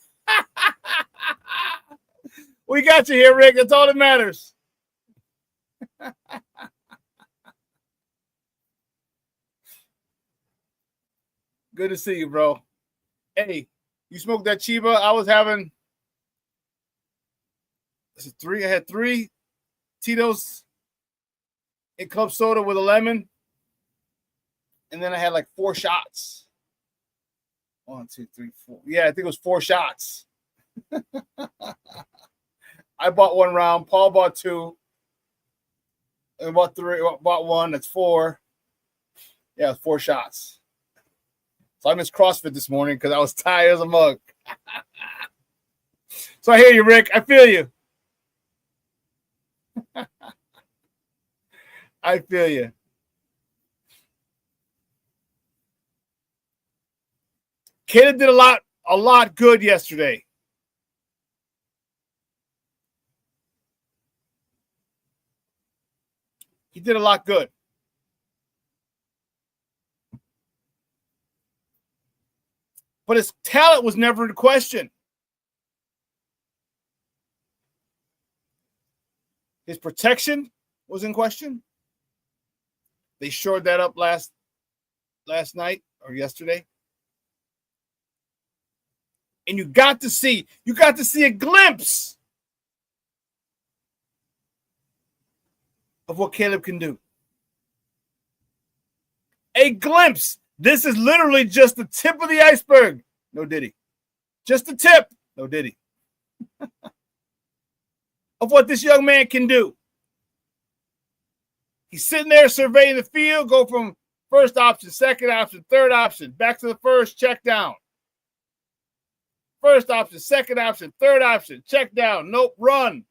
We got you here, Rick. That's all that matters. Good to see you, bro. Hey, you smoked that Chiba? I was having... I had 3 Tito's in club soda with a lemon. And then I had like 4 shots. 1, 2, 3, 4. Yeah, I think it was 4 shots. I bought 1 round. Paul bought 2. And bought 1. That's 4. Yeah, 4 shots. So I missed CrossFit this morning because I was tired as a mug. So I hear you, Rick. I feel you. I feel you. Caleb did a lot good yesterday. He did a lot good. But his talent was never in question. His protection was in question. They shored that up last night or yesterday. And you got to see a glimpse of what Caleb can do. A glimpse. This is literally just the tip of the iceberg. No diddy. Just the tip. No diddy. Of what this young man can do. He's sitting there surveying the field, go from first option, second option, third option, back to the first, check down. First option, second option, third option, check down, nope, run.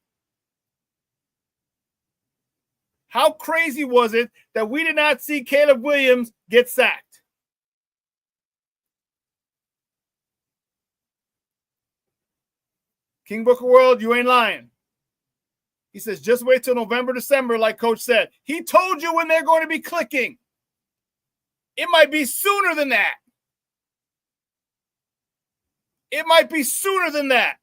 How crazy was it that we did not see Caleb Williams get sacked? King Booker World, you ain't lying. He says, just wait till November, December, like Coach said. He told you when they're going to be clicking. It might be sooner than that. It might be sooner than that.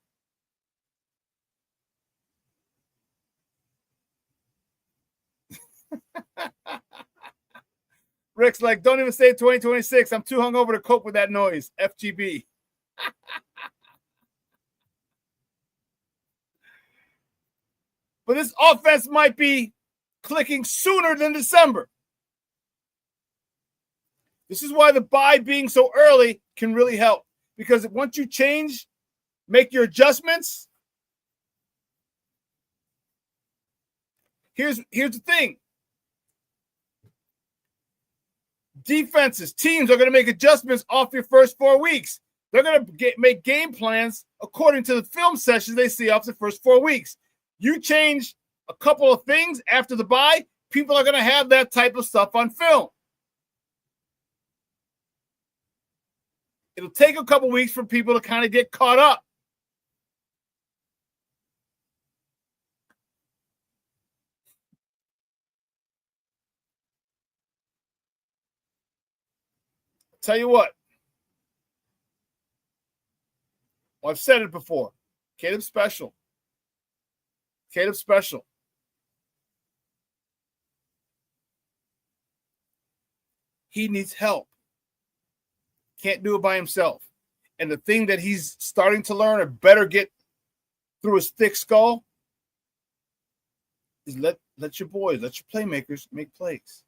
Rick's like, don't even say 2026. I'm too hungover to cope with that noise. FGB. But this offense might be clicking sooner than December. This is why the bye being so early can really help. Because once you change, make your adjustments. Here's the thing. Defenses, teams are going to make adjustments off your first 4 weeks. They're going to make game plans according to the film sessions they see off the first 4 weeks. You change a couple of things after the bye, people are going to have that type of stuff on film. It'll take a couple weeks for people to kind of get caught up. Tell you what. Well, I've said it before. Caleb's special. Caleb's special. He needs help. Can't do it by himself. And the thing that he's starting to learn or better get through his thick skull is let your boys, let your playmakers make plays.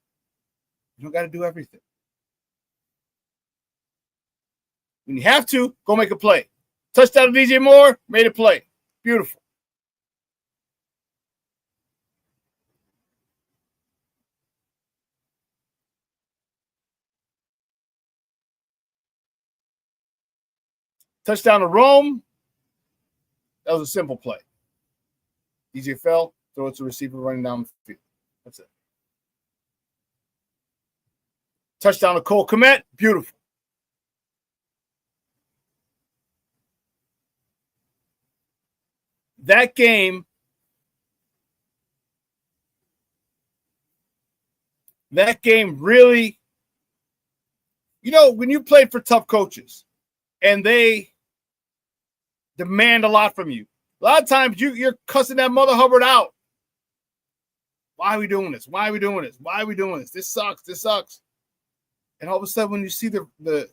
You don't got to do everything. When you have to, go make a play. Touchdown to DJ Moore, made a play. Beautiful. Touchdown to Rome. That was a simple play. DJ fell, throw it to receiver running down the field. That's it. Touchdown to Cole Kmet. Beautiful. That game really, when you played for tough coaches and they demand a lot from you, a lot of times you're cussing that mother Hubbard out. Why are we doing this? Why are we doing this? Why are we doing this? This sucks. This sucks. And all of a sudden, when you see the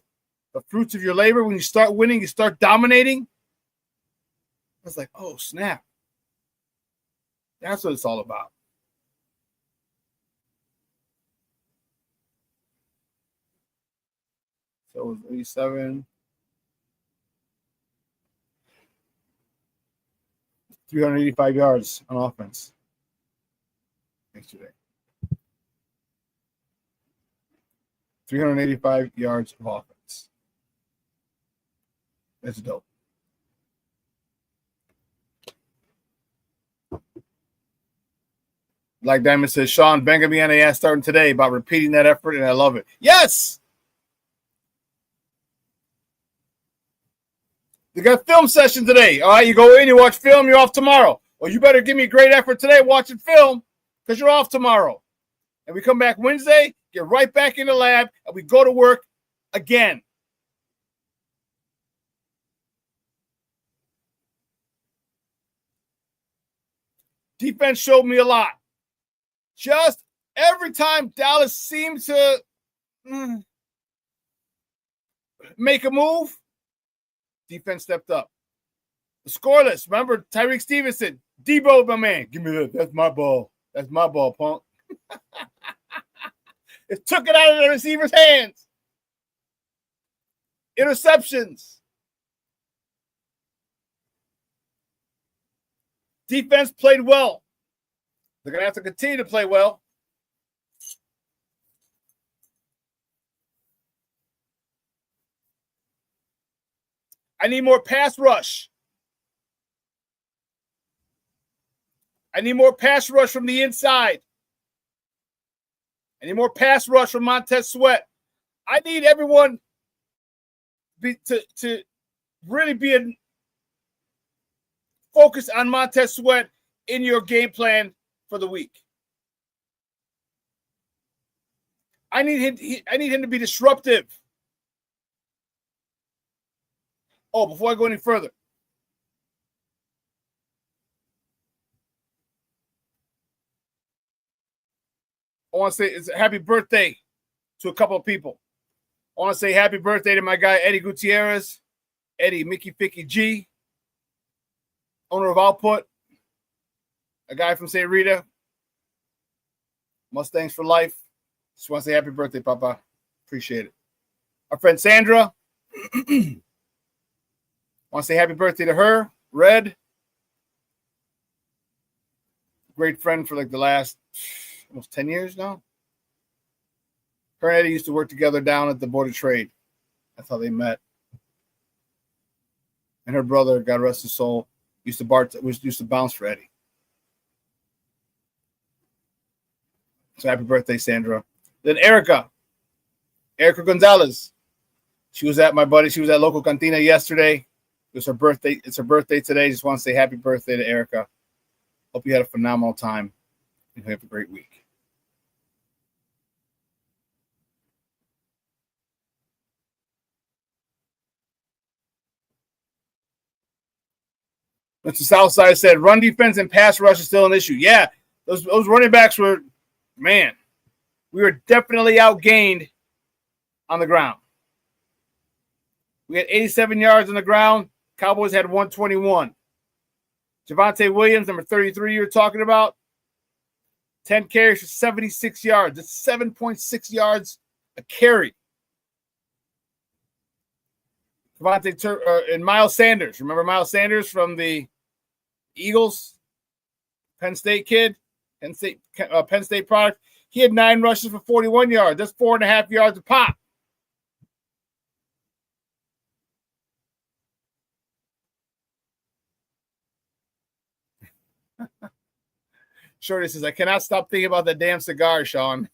fruits of your labor, when you start winning, you start dominating, it's like, oh, snap. That's what it's all about. So it was 87. 385 yards on offense yesterday. 385 yards of offense. That's dope. Like Diamond says, Shawn, banging me on the ass starting today about repeating that effort, and I love it. Yes! They got film session today. All right, you go in, you watch film, you're off tomorrow. Well, you better give me a great effort today watching film because you're off tomorrow. And we come back Wednesday, get right back in the lab, and we go to work again. Defense showed me a lot. Just every time Dallas seemed to make a move, defense stepped up. The scoreless. Remember, Tyreek Stevenson, Debo, my man. Give me that. That's my ball. That's my ball, punk. It took it out of the receiver's hands. Interceptions. Defense played well. They're going to have to continue to play well. I need more pass rush. I need more pass rush from the inside. I need more pass rush from Montez Sweat. I need everyone to really be focused on Montez Sweat in your game plan for the week. I need him to be disruptive. Oh, before I go any further, I want to say it's a happy birthday to a couple of people. I want to say happy birthday to my guy, Eddie Gutierrez, Eddie Mickey Ficky G, owner of Output, a guy from St. Rita, Mustangs for life. Just want to say happy birthday, Papa. Appreciate it. Our friend Sandra, want to say happy birthday to her, Red. Great friend for like the last almost 10 years now. Her and Eddie used to work together down at the Board of Trade. That's how they met. And her brother, God rest his soul, used to bounce for Eddie. So happy birthday, Sandra. Then Erica Gonzalez. She was at local cantina yesterday. It was her birthday. It's her birthday today. Just want to say happy birthday to Erica. Hope you had a phenomenal time and have a great week. Mr. Southside said, run defense and pass rush is still an issue. Yeah, those running backs were, man, we were definitely outgained on the ground. We had 87 yards on the ground. Cowboys had 121. Javonte Williams, number 33 you were talking about, 10 carries for 76 yards. That's 7.6 yards a carry. And Miles Sanders. Remember Miles Sanders from the Eagles? Penn State kid? Penn State product. He had 9 rushes for 41 yards. That's 4.5 yards a pop. Shorty says, I cannot stop thinking about that damn cigar, Shawn.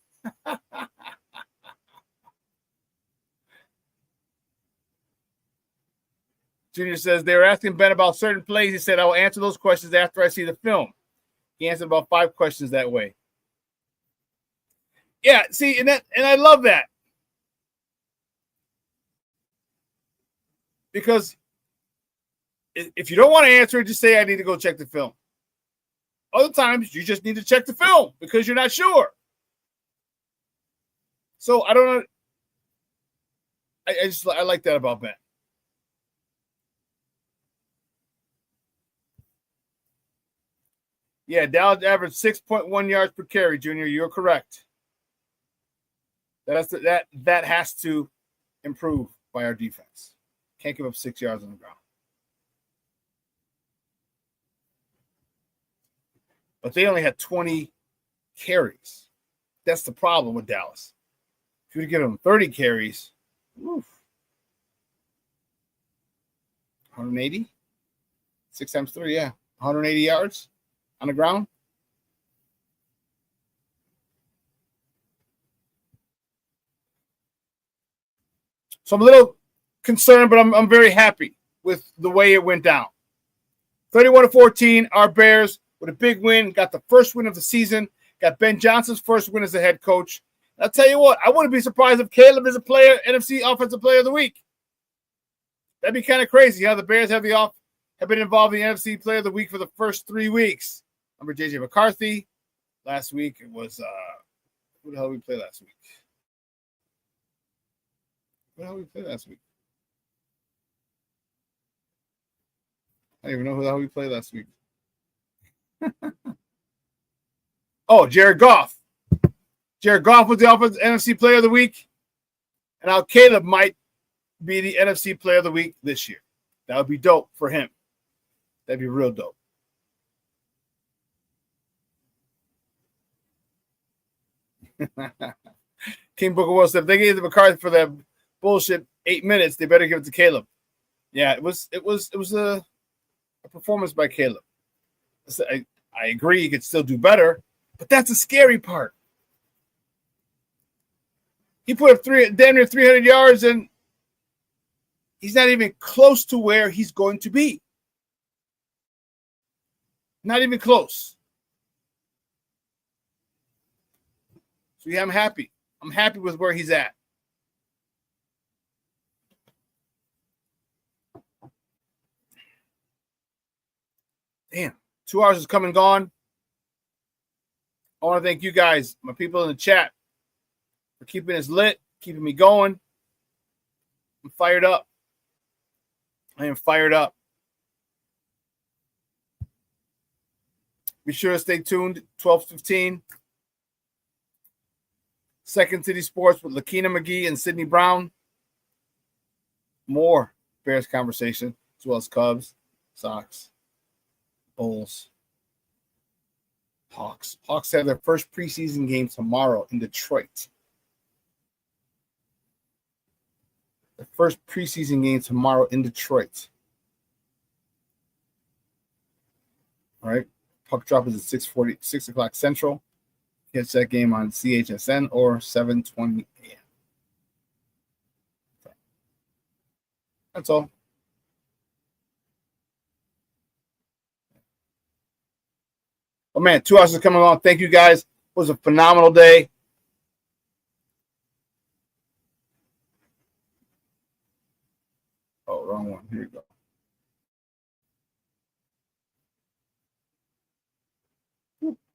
Junior says, they were asking Ben about certain plays. He said, I will answer those questions after I see the film. He answered about 5 questions that way. Yeah, see, and I love that. Because if you don't want to answer it, just say, I need to go check the film. Other times, you just need to check the film because you're not sure. So, I don't know. I like that about Ben. Yeah, Dallas averaged 6.1 yards per carry, Junior. You're correct. That has to improve by our defense. Can't give up 6 yards on the ground. But they only had 20 carries. That's the problem with Dallas. If you would give them 30 carries, oof, 180? 6 times 3, yeah. 180 yards on the ground. So I'm a little concerned, but I'm very happy with the way it went down. 31-14, our Bears with a big win, got the first win of the season, got Ben Johnson's first win as a head coach. And I'll tell you what, I wouldn't be surprised if Caleb is a player, NFC Offensive Player of the Week. That'd be kind of crazy how the Bears have been involved in the NFC Player of the Week for the first 3 weeks. Remember J.J. McCarthy? Last week it was, who the hell did we play last week? Who the hell did we play last week? I don't even know who the hell we played last week. Oh, Jared Goff. Jared Goff was the NFC Player of the Week. And now Caleb might be the NFC Player of the Week this year. That would be dope for him. That'd be real dope. King Booker Will said, if they gave the McCarthy for that bullshit 8 minutes, they better give it to Caleb. Yeah, it was a performance by Caleb. I agree he could still do better, but that's the scary part. He put up damn near 300 yards, and he's not even close to where he's going to be. Not even close. So yeah, I'm happy. I'm happy with where he's at. Damn, 2 hours has come and gone. I want to thank you guys, my people in the chat, for keeping us lit, keeping me going. I'm fired up. I am fired up. Be sure to stay tuned, 12:15. Second City Sports with Lakina McGee and Sydney Brown. More Bears conversation, as well as Cubs, Sox, Bulls, Hawks. Hawks have their first preseason game tomorrow in Detroit. The first preseason game tomorrow in Detroit. All right. Puck drop is at 6 o'clock Central. Catch that game on CHSN or 7:20 a.m. That's all. Oh, man, 2 hours is coming along. Thank you, guys. It was a phenomenal day. Oh, wrong one. Here we go.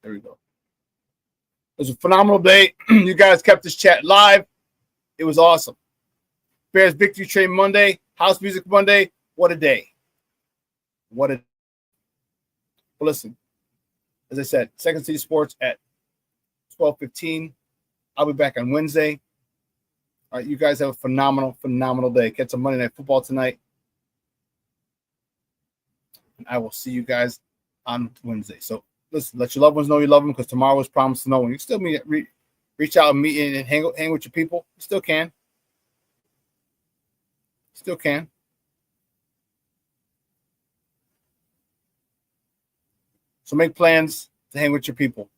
There we go. It was a phenomenal day. You guys kept this chat live. It was awesome. Bears Victory Train Monday. House Music Monday. What a day. What a. Well, listen, as I said, Second City Sports at 12:15. I'll be back on Wednesday. All right, you guys have a phenomenal day. Get some Monday Night Football tonight. And I will see you guys on Wednesday. So listen, let your loved ones know you love them, because tomorrow is promised to no one. You can still reach out and meet and hang with your people. You still can. Still can. So make plans to hang with your people.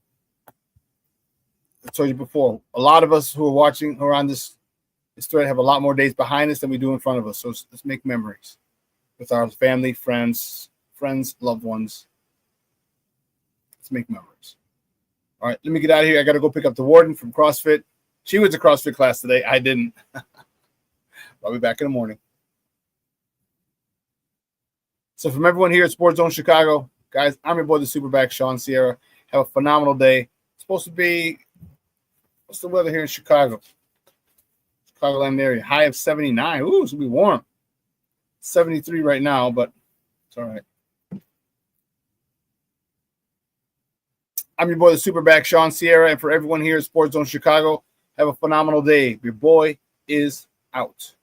I told you before, a lot of us who are watching, who are on this thread, have a lot more days behind us than we do in front of us. So let's make memories with our family, friends, loved ones. Let's make memories. All right, let me get out of here. I got to go pick up the warden from CrossFit. She went to CrossFit class today. I didn't. I'll be back in the morning. So from everyone here at Sports Zone Chicago, guys, I'm your boy, the Superback, Shawn Sierra. Have a phenomenal day. It's supposed to be, what's the weather here in Chicago? Chicagoland area. High of 79. Ooh, it's going to be warm. 73 right now, but it's all right. I'm your boy, the Superback, Shawn Sierra, and for everyone here at Sports Zone Chicago, have a phenomenal day. Your boy is out.